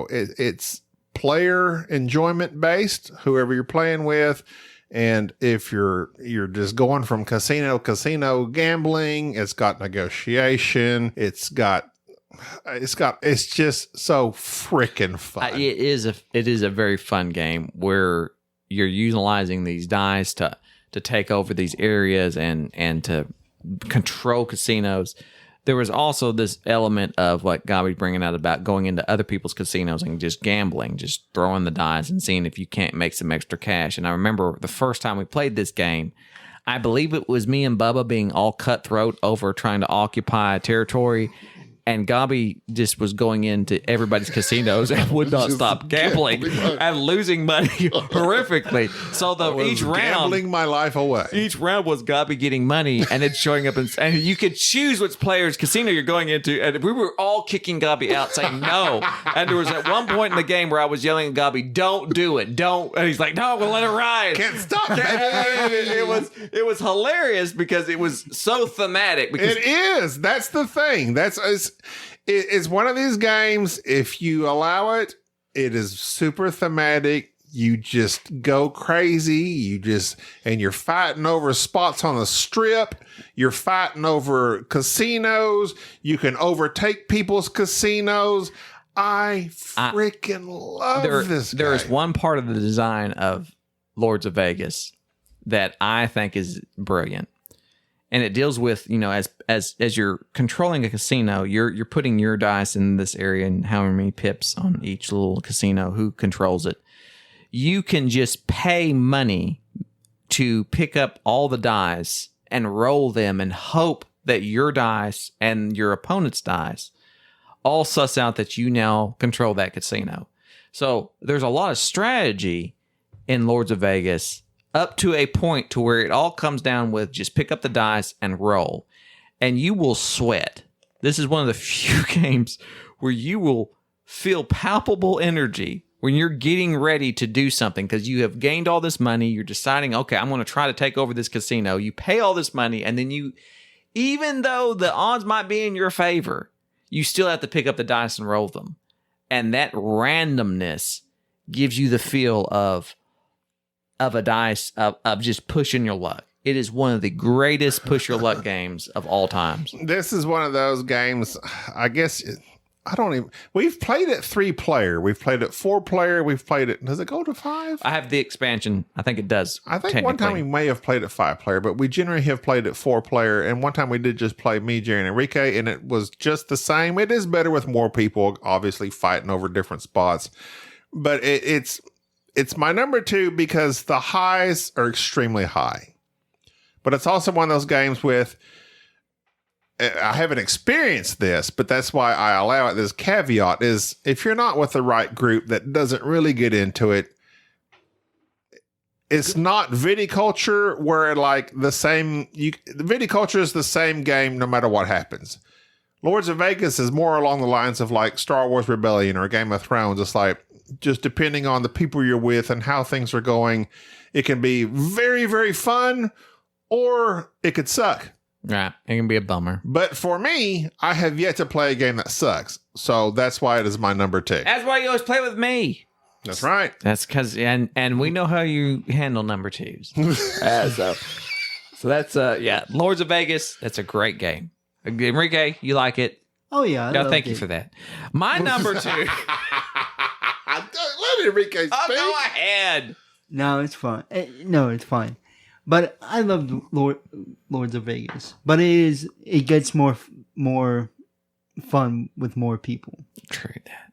it's player enjoyment based, whoever you're playing with. And if you're just going from casino gambling, it's got negotiation. It's just so freaking fun. It is a very fun game where you're utilizing these dice to take over these areas and to control casinos. There was also this element of what Gaby's bringing out about going into other people's casinos and just gambling, just throwing the dice and seeing if you can't make some extra cash. And I remember the first time we played this game, I believe it was me and Bubba being all cutthroat over trying to occupy territory. And Gaby just was going into everybody's casinos and would not stop gambling and losing money horrifically. So each round, gambling my life away. Each round was Gaby getting money, and it's showing up, and you could choose which player's casino you're going into. And we were all kicking Gaby out, saying no. And there was at one point in the game where I was yelling at Gaby, "Don't do it, don't!" And he's like, "No, we'll let it ride." Can't stop it. It was hilarious because it was so thematic. Because it is. That's the thing. It's one of these games, if you allow it, it is super thematic. You just go crazy. And you're fighting over spots on the strip. You're fighting over casinos. You can overtake people's casinos. I freaking love this game. There is one part of the design of Lords of Vegas that I think is brilliant. And it deals with, as you're controlling a casino, you're putting your dice in this area and however many pips on each little casino, who controls it. You can just pay money to pick up all the dice and roll them and hope that your dice and your opponent's dice all suss out that you now control that casino. So there's a lot of strategy in Lords of Vegas up to a point to where it all comes down with just pick up the dice and roll. And you will sweat. This is one of the few games where you will feel palpable energy when you're getting ready to do something because you have gained all this money. You're deciding, okay, I'm going to try to take over this casino. You pay all this money, and then even though the odds might be in your favor, you still have to pick up the dice and roll them. And that randomness gives you the feel of a dice, of just pushing your luck. It is one of the greatest push your luck games of all times. This is one of those games, I guess, we've played it 3-player. We've played it 4-player. We've played it, does it go to 5? I have the expansion. I think it does. I think one time we may have played it 5-player, but we generally have played it 4-player. And one time we did just play me, Jerry, and Enrique, and it was just the same. It is better with more people, obviously fighting over different spots. But it's my number 2 because the highs are extremely high. But it's also one of those games with, I haven't experienced this, but that's why I allow it. This caveat is if you're not with the right group that doesn't really get into it, it's not viticulture where viticulture is the same game no matter what happens. Lords of Vegas is more along the lines of like Star Wars Rebellion or Game of Thrones. It's like, just depending on the people you're with and how things are going, it can be very, very fun or it could suck. Right. It can be a bummer. But for me, I have yet to play a game that sucks. So that's why it is my number 2. That's why you always play with me. That's right. That's because, and we know how you handle number 2s. So that's, Lords of Vegas. That's a great game. Enrique, you like it? Oh, yeah. Thank you for that. My number 2. Let Enrique speak. Oh, go ahead. No, it's fine. No, it's fine. But I love Lords of Vegas. But it gets more fun with more people. True that.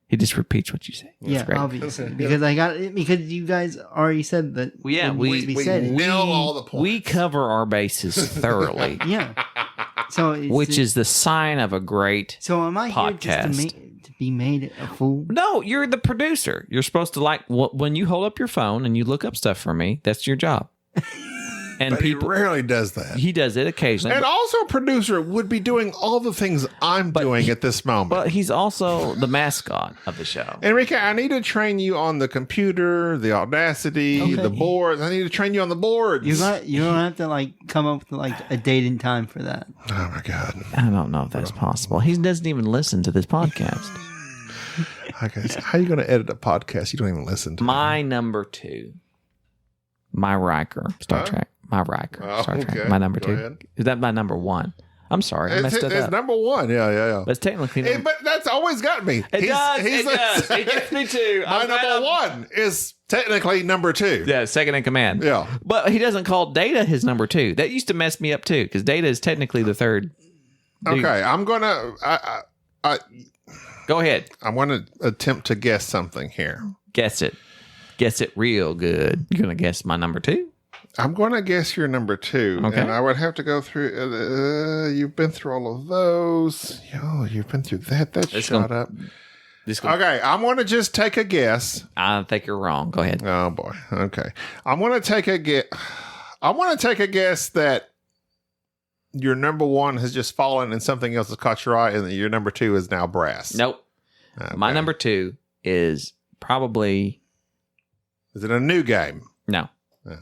He just repeats what you say. That's obviously. Because you guys already said that. Well, yeah, we nail all the points. We cover our bases thoroughly. Yeah. which is the sign of a great So am I podcast. here just to be made a fool? No, you're the producer. You're supposed to when you hold up your phone and you look up stuff for me. That's your job. And But he rarely does that. he does it occasionally. And also, producer would be doing all the things I'm doing at this moment. But he's also the mascot of the show. Enrique, I need to train you on the computer, the Audacity, the boards. I need to train you on the boards. You don't have to come up with a date and time for that. Oh my God. I don't know if that's possible. He doesn't even listen to this podcast. Okay, so how are you going to edit a podcast you don't even listen to? My number 2. My Riker. Star Trek. My Riker. Star Trek. Okay. My number Go 2. ahead. Is that my number 1? I'm sorry. I messed it It's up. number 1. Yeah. But it's technically But that's always got me. It does. It gets me too. My number 1 is technically number 2. Yeah, second in command. Yeah. But he doesn't call Data his number 2. That used to mess me up too, because Data is technically the third. dude. Okay, I'm gonna. Go ahead. I want to attempt to guess something here. Guess it. Guess it real good. You're gonna guess my number 2? I'm going to guess your number 2. Okay. And I would have to go through. You've been through all of those. Oh, you've been through that. That's shot up. Okay, I'm going to just take a guess. I think you're wrong. Go ahead. Oh boy. Okay, I'm going to take a guess. I want to take a guess that your number 1 has just fallen and something else has caught your eye, and that your number 2 is now brass. Nope. Okay. My number 2 is probably Is it a new game? no. Oh.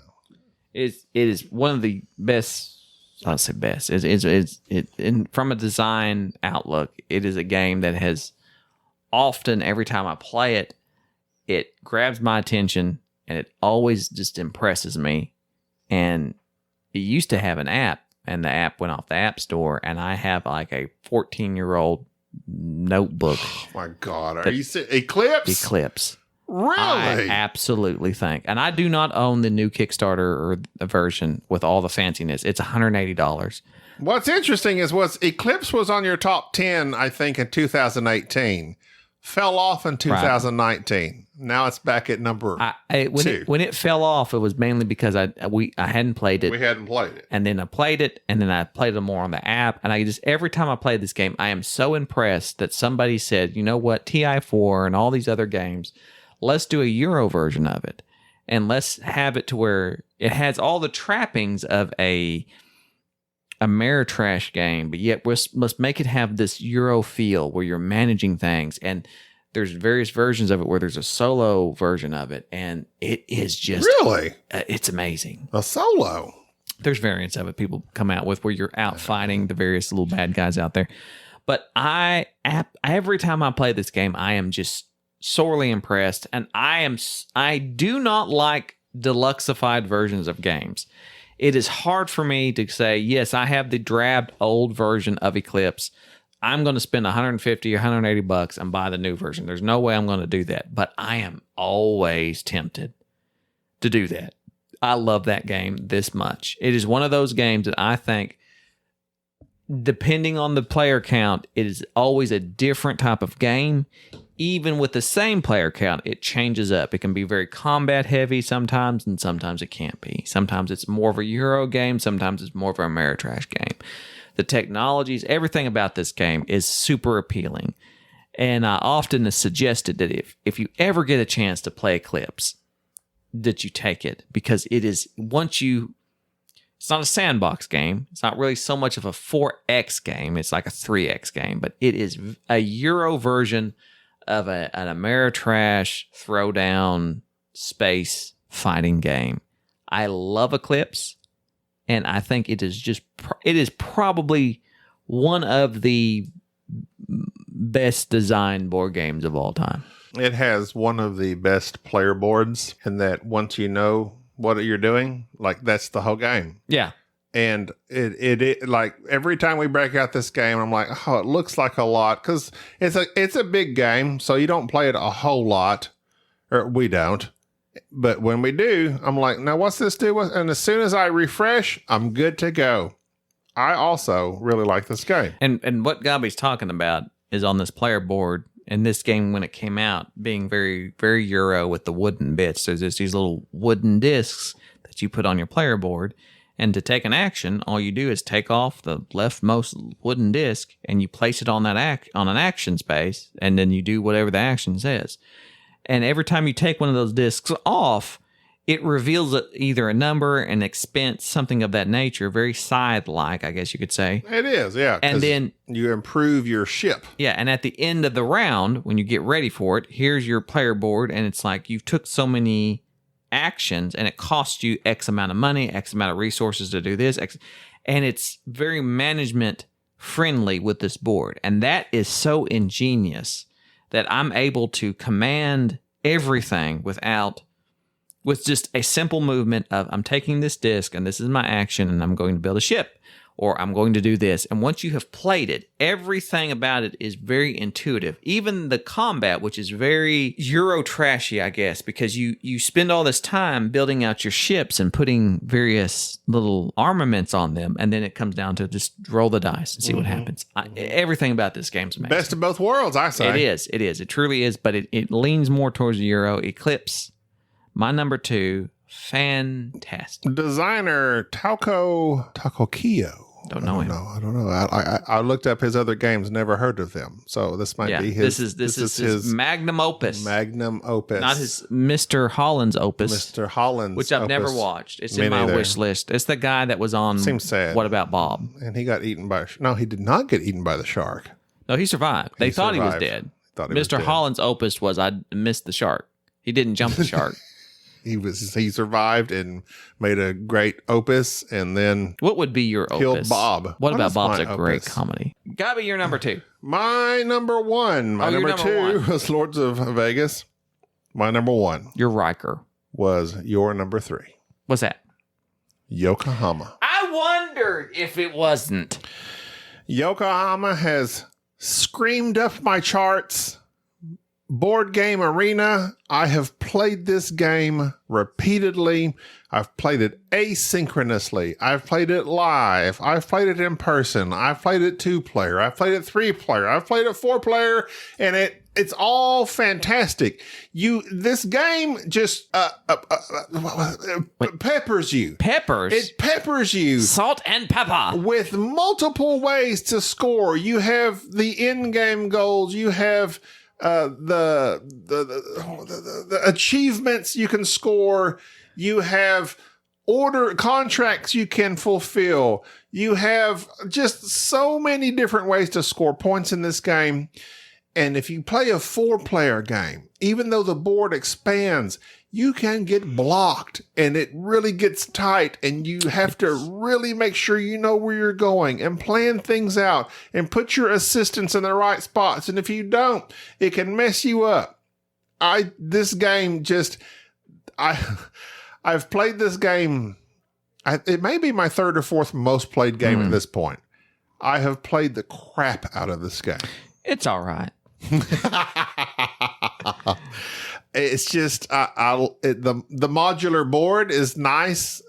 It is one of the best. I'll say best. From a design outlook, it is a game that has often, every time I play it, it grabs my attention and it always just impresses me. And it used to have an app, and the app went off the app store, and I have like a 14-year-old notebook. Oh my God. Are you Eclipse? Eclipse. Really? I absolutely think. And I do not own the new Kickstarter or the version with all the fanciness. It's $180. What's interesting is Eclipse was on your top 10, I think, in 2018. Fell off in 2019. Now it's back at number 2. When it fell off, it was mainly because I hadn't played it. We hadn't played it. And then I played it, and then I played it more on the app. And every time I play this game, I am so impressed that somebody said, you know what, TI4 and all these other games, let's do a Euro version of it. And let's have it to where it has all the trappings of a Ameritrash game, but yet let's make it have this Euro feel where you're managing things. And there's various versions of it where there's a solo version of it. And it is just... Really? It's amazing. A solo? There's variants of it people come out with where you're out fighting the various little bad guys out there. But every time I play this game, I am just sorely impressed, and I do not like deluxeified versions of games. It is hard for me to say, yes, I have the drabbed old version of Eclipse. I'm going to spend $150 or $180 and buy the new version. There's no way I'm going to do that, but I am always tempted to do that. I love that game this much. It is one of those games that I think, depending on the player count, it is always a different type of game. Even with the same player count, it changes up. It can be very combat heavy sometimes, and sometimes it can't be. Sometimes it's more of a Euro game. Sometimes it's more of a Ameritrash game. The technologies, everything about this game is super appealing. And I often have suggested that if you ever get a chance to play Eclipse, that you take it, because it is, it's not a sandbox game. It's not really so much of a 4X game. It's like a 3X game, but it is a Euro version of an Ameritrash throwdown space fighting game. I love Eclipse, and I think it is probably one of the best designed board games of all time. It has one of the best player boards, in that once you know what you're doing, like, that's the whole game. Yeah. And it like every time we break out this game, I'm like, oh, it looks like a lot, because it's a big game, so you don't play it a whole lot, or we don't. But when we do, I'm like, now what's this do? And as soon as I refresh, I'm good to go. I also really like this game. And what Gaby's talking about is on this player board. And this game, when it came out, being very, very Euro with the wooden bits. There's just these little wooden discs that you put on your player board. And to take an action, all you do is take off the leftmost wooden disc and you place it on that on an action space, and then you do whatever the action says. And every time you take one of those discs off, it reveals either a number, an expense, something of that nature, very scythe-like, I guess you could say. It is, yeah. And then you improve your ship. Yeah, and at the end of the round, when you get ready for it, here's your player board, and it's like you've took so many actions, and it costs you X amount of money, X amount of resources to do this, and it's very management-friendly with this board. And that is so ingenious that I'm able to command everything with just a simple movement of I'm taking this disc and this is my action and I'm going to build a ship or I'm going to do this. And once you have played it, everything about it is very intuitive. Even the combat, which is very Euro trashy, I guess, because you spend all this time building out your ships and putting various little armaments on them. And then it comes down to just roll the dice and see what happens. Everything about this game's amazing. Best of both worlds, I say. It is. It truly is. But it leans more towards the Euro. Eclipse. My number 2, fantastic. Designer Takokiyo. Don't know him. I don't know. I looked up his other games, never heard of them. So this might be his. This is his magnum opus. Magnum opus. Not his Mr. Holland's opus. Mr. Holland's which I've opus. never watched. It's in my wish list. It's the guy that was on Seems sad. What About Bob? And he got eaten by... No, he did not get eaten by the shark. No, he survived. They thought he was dead. Mr. Holland's opus was I missed the shark. He didn't jump the shark. He survived and made a great opus, and then what would be your killed opus? Bob. What About Bob's a great comedy. Gaby, your number 2. My number 1. My number 2 was Lords of Vegas. My number 1. Your Riker was your number 3. What's that? Yokohama. I wondered if it wasn't. Yokohama has screamed up my charts. Board Game Arena. I have played this game repeatedly. I've played it asynchronously. I've played it live. I've played it in person. I've played it 2-player. I've played it 3-player. I've played it 4-player, and it's all fantastic. This game just peppers you. Peppers? It peppers you. Salt and pepper. With multiple ways to score. You have the in-game goals. You have the achievements you can score. You have order contracts you can fulfill. You have just so many different ways to score points in this game. And if you play a 4-player game, even though the board expands, you can get blocked and it really gets tight, and you have to really make sure you know where you're going and plan things out and put your assistants in the right spots. And if you don't, it can mess you up. This game just, I've played this game. It may be my 3rd or 4th most played game at this point. I have played the crap out of this game. It's all right. It's just the modular board is nice.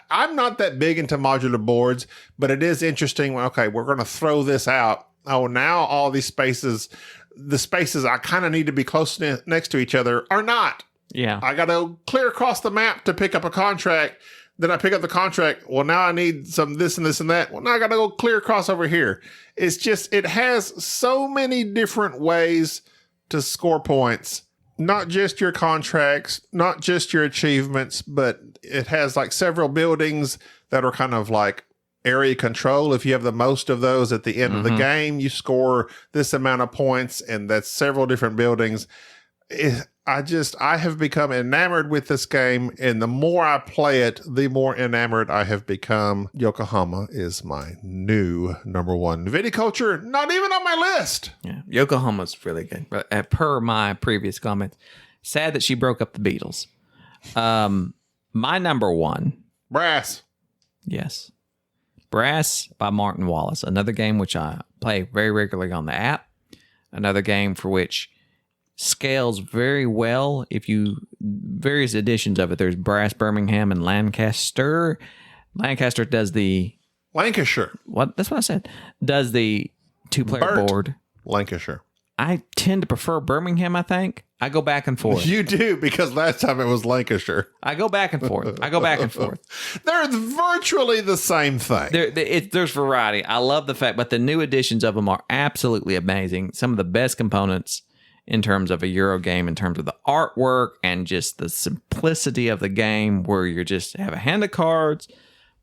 I'm not that big into modular boards, but it is interesting. Okay, we're going to throw this out. Oh, now all these spaces, the spaces I kind of need to be close next to each other are not. Yeah. I got to clear across the map to pick up a contract. Then I pick up the contract. Well, now I need some this and this and that. Well, now I got to go clear across over here. It's just, it has so many different ways to score points. Not just your contracts, not just your achievements, but it has like several buildings that are kind of like area control. If you have the most of those at the end of the game, you score this amount of points, and that's several different buildings. I have become enamored with this game, and the more I play it, the more enamored I have become. Yokohama is my new number 1. Viticulture, not even on my list. Yeah, Yokohama's really good. But per my previous comments, sad that she broke up the Beatles. My number 1. Brass. Yes. Brass by Martin Wallace. Another game which I play very regularly on the app. Another game for which scales very well. Various editions of it. There's Brass, Birmingham, and Lancaster. Lancaster does the Lancashire. What? That's what I said. Does the 2-player board. Lancashire. I tend to prefer Birmingham, I think. I go back and forth. You do, because last time it was Lancashire. I go back and forth. They're virtually the same thing. There's variety. I love the fact, but the new editions of them are absolutely amazing. Some of the best components in terms of a Euro game, in terms of the artwork and just the simplicity of the game, where you just have a hand of cards,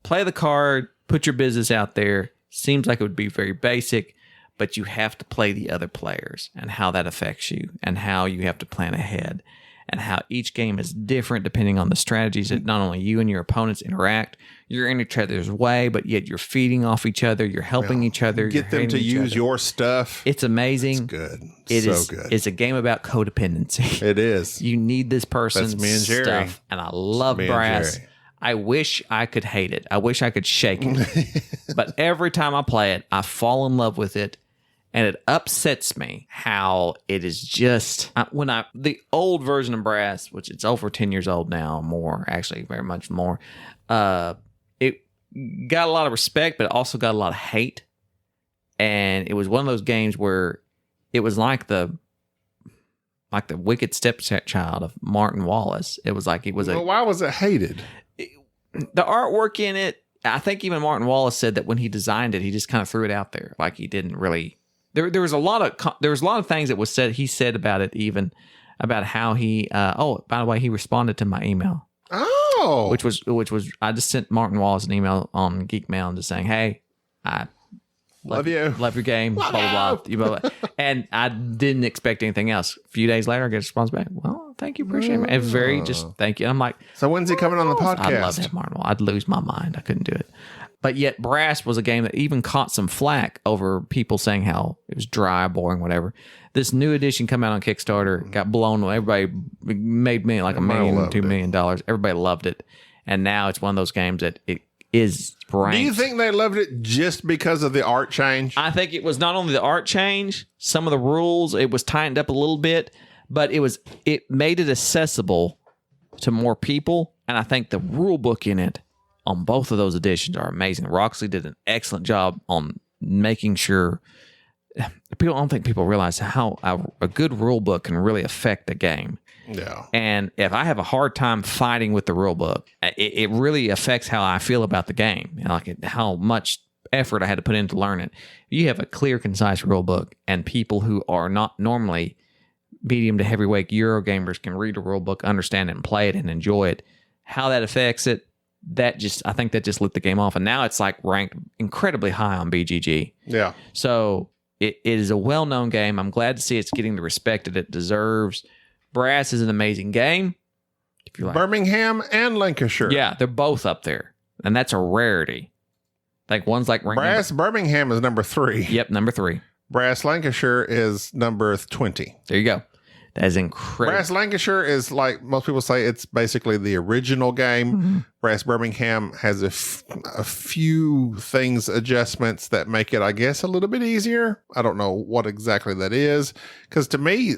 play the card, put your business out there. Seems like it would be very basic, but you have to play the other players and how that affects you and how you have to plan ahead and how each game is different depending on the strategies that not only you and your opponents interact. You're in each other's way, but yet you're feeding off each other. You're helping each other. Get them to use your stuff. It's amazing. It's good. Good. It's a game about codependency. It is. You need this person's That's me and Jerry. stuff. And I love Brass. I wish I could hate it. I wish I could shake it. But every time I play it, I fall in love with it. And it upsets me how it is just the old version of Brass, which it's over 10 years old now, more actually, very much more. It got a lot of respect, but it also got a lot of hate. And it was one of those games where it was like the wicked stepchild of Martin Wallace. It was like why was it hated? The artwork in it, I think even Martin Wallace said that when he designed it, he just kind of threw it out there, like he didn't really. There was a lot of things that was said. He said about it, even about how he. By the way, he responded to my email. Oh, which was I just sent Martin Wallace an email on Geek Mail and just saying, hey, I love your game, blah blah blah. And I didn't expect anything else. A few days later, I get a response back. Well, thank you, appreciate it. And very just thank you. And I'm like, so when's he coming on the podcast? I love that Martin Wallace. I'd lose my mind. I couldn't do it. But yet, Brass was a game that even caught some flack over people saying how it was dry, boring, whatever. This new edition come out on Kickstarter, got blown away. Everybody made me like $1 million, $2 million. Everybody loved it. And now it's one of those games that it is ranked. Do you think they loved it just because of the art change? I think it was not only the art change, some of the rules, it was tightened up a little bit, but it made it accessible to more people. And I think the rule book in it on both of those editions are amazing. Roxley did an excellent job on making sure I don't think people realize how a good rule book can really affect a game. Yeah. And if I have a hard time fighting with the rule book, it really affects how I feel about the game. How much effort I had to put in to learn it. You have a clear, concise rule book, and people who are not normally medium to heavyweight Euro gamers can read a rule book, understand it, and play it and enjoy it. How that affects it, I think that just lit the game off. And now it's like ranked incredibly high on BGG. Yeah. So it is a well-known game. I'm glad to see it's getting the respect that it deserves. Brass is an amazing game. If you like Birmingham and Lancashire. Yeah, they're both up there. And that's a rarity. Like one's like Brass Birmingham is number 3. Yep, number 3. Brass Lancashire is number 20. There you go. That is incredible. Brass Lancashire is, like most people say, it's basically the original game. Mm-hmm. Brass Birmingham has a few adjustments that make it, I guess, a little bit easier. I don't know what exactly that is. Because to me,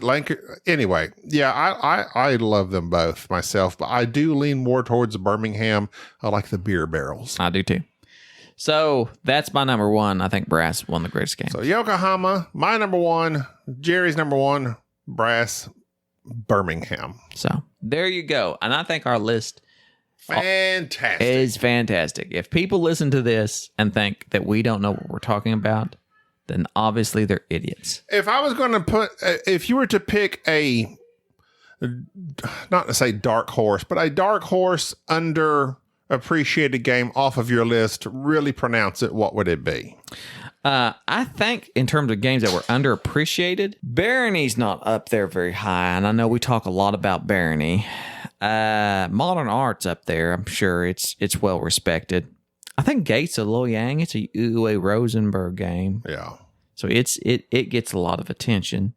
anyway, yeah, I love them both myself. But I do lean more towards Birmingham. I like the beer barrels. I do too. So that's my number 1. I think Brass won the greatest game. So Yokohama, my number 1. Jerry's number 1. Brass Birmingham. So there you go. And I think our list is fantastic. If people listen to this and think that we don't know what we're talking about, then obviously they're idiots. If I was going to if you were to pick not to say dark horse, but a dark horse underappreciated game off of your list, really pronounce it, what would it be? I think in terms of games that were underappreciated, Barony's not up there very high, and I know we talk a lot about Barony. Modern Art's up there. I'm sure it's well respected. I think Gates of Loyang, it's a Uwe Rosenberg game. Yeah. So it gets a lot of attention.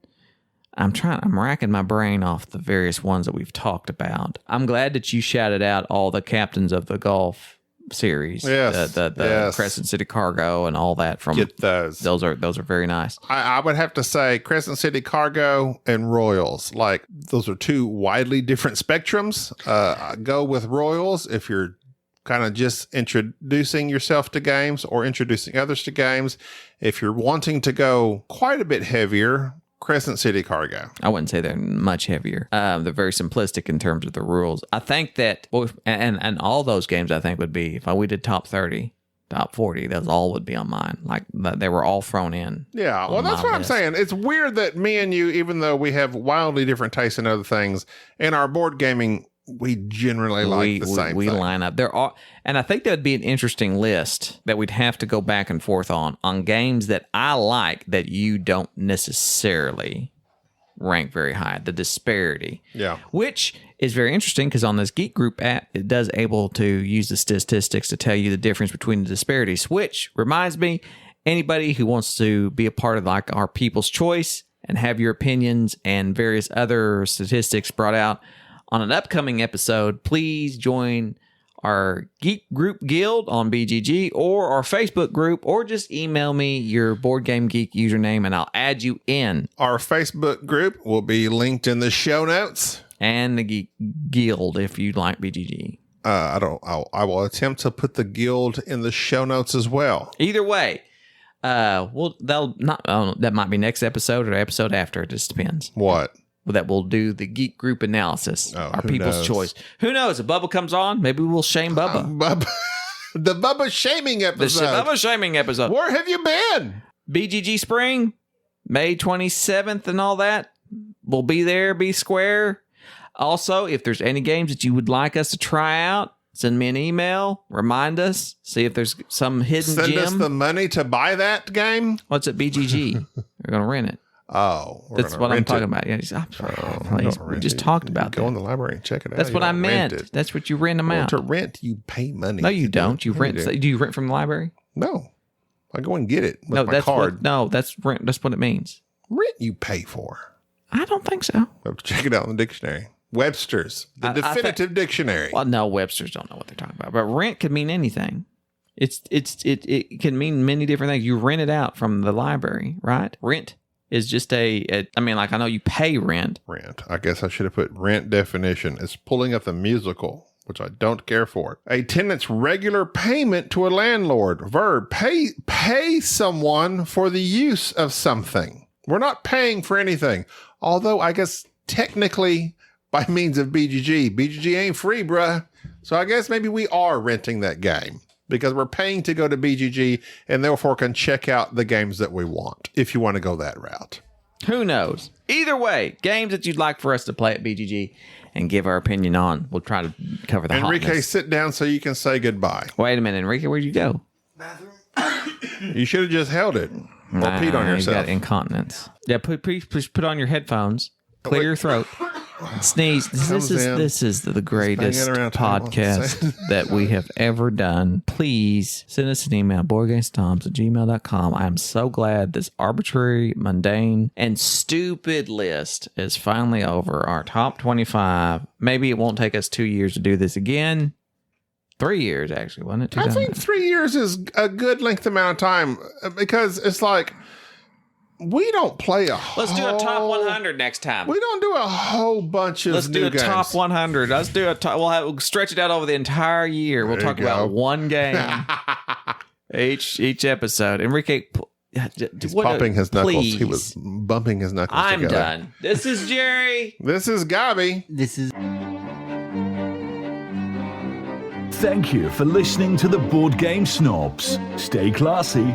I'm racking my brain off the various ones that we've talked about. I'm glad that you shouted out all the captains of the golf series. Yes. The Crescent City Cargo and all that from Get those. Those are very nice. I would have to say Crescent City Cargo and Royals. Like, those are 2 widely different spectrums. Go with Royals if you're kind of just introducing yourself to games or introducing others to games. If you're wanting to go quite a bit heavier, Crescent City Cargo. I wouldn't say they're much heavier. They're very simplistic in terms of the rules. I think that, and all those games I think would be, if we did top 30, top 40, those all would be on mine. Like they were all thrown in. Yeah, well, that's what I'm saying. It's weird that me and you, even though we have wildly different tastes in other things, in our board gaming, we generally like the same we thing. line up. There are, and I think that would be an interesting list that we'd have to go back and forth on games that I like that you don't necessarily rank very high. The disparity. Yeah. Which is very interesting because on this Geek Group app, it does able to use the statistics to tell you the difference between the disparities, which reminds me, anybody who wants to be a part of like our People's Choice and have your opinions and various other statistics brought out on an upcoming episode, please join our Geek Group Guild on BGG or our Facebook group, or just email me your Board Game Geek username and I'll add you in. Our Facebook group will be linked in the show notes. And the Geek Guild if you'd like BGG. I will attempt to put the guild in the show notes as well. Either way, that might be next episode or the episode after. It just depends. What? That we'll do the Geek Group analysis. Our People's knows? Choice. Who knows? If Bubba comes on, maybe we'll shame Bubba. The Bubba shaming episode. Bubba shaming episode. Where have you been? BGG Spring, May 27th and all that. We'll be there, be square. Also, if there's any games that you would like us to try out, send me an email, remind us, see if there's some hidden Send gem. us the money to buy that game? What's at BGG? We're going to rent it. Oh, that's what I'm talking about. Yeah, we just talked about that. Go in the library and check it out. That's what I meant. That's what you rent them out. To rent, you pay money. No, you don't. You rent. Do you rent from the library? No, I go and get it with my that's card. That's rent. That's what it means. Rent you pay for. I don't think so. Check it out in the dictionary. Webster's, the definitive dictionary. Well, no, Webster's don't know what they're talking about. But rent could mean anything. It can mean many different things. You rent it out from the library, right? Rent is just I know you pay rent. Rent. I guess I should have put rent definition. It's pulling up the musical, which I don't care for. A tenant's regular payment to a landlord. Verb. Pay someone for the use of something. We're not paying for anything. Although I guess technically by means of BGG. BGG ain't free, bruh. So I guess maybe we are renting that game because we're paying to go to BGG and therefore can check out the games that we want if you want to go that route. Who knows? Either way, games that you'd like for us to play at BGG and give our opinion on. We'll try to cover the Enrique, hotness. sit down so you can say goodbye. Wait a minute, Enrique, where'd you go? You should have just held it or peed on yourself. You got incontinence. Yeah, please put on your headphones. Clear your throat. Sneeze. This is the greatest podcast that we have ever done. Please send us an email, boardgamesnobs@gmail.com. I am so glad this arbitrary, mundane, and stupid list is finally over. Our top 25. Maybe it won't take us 2 years to do this again. 3 years, actually, wasn't it? I think 3 years is a good length amount of time because it's like, we don't play Let's do a top 100 next time. We don't do a whole bunch of Let's do a games. Top 100. Let's do we'll stretch it out over the entire year. We'll talk about one game each episode. Enrique, he's popping his knuckles. Please. He was bumping his knuckles I'm together. done. This is Jerry. This is Gaby. This is... Thank you for listening to the Board Game Snobs. Stay classy.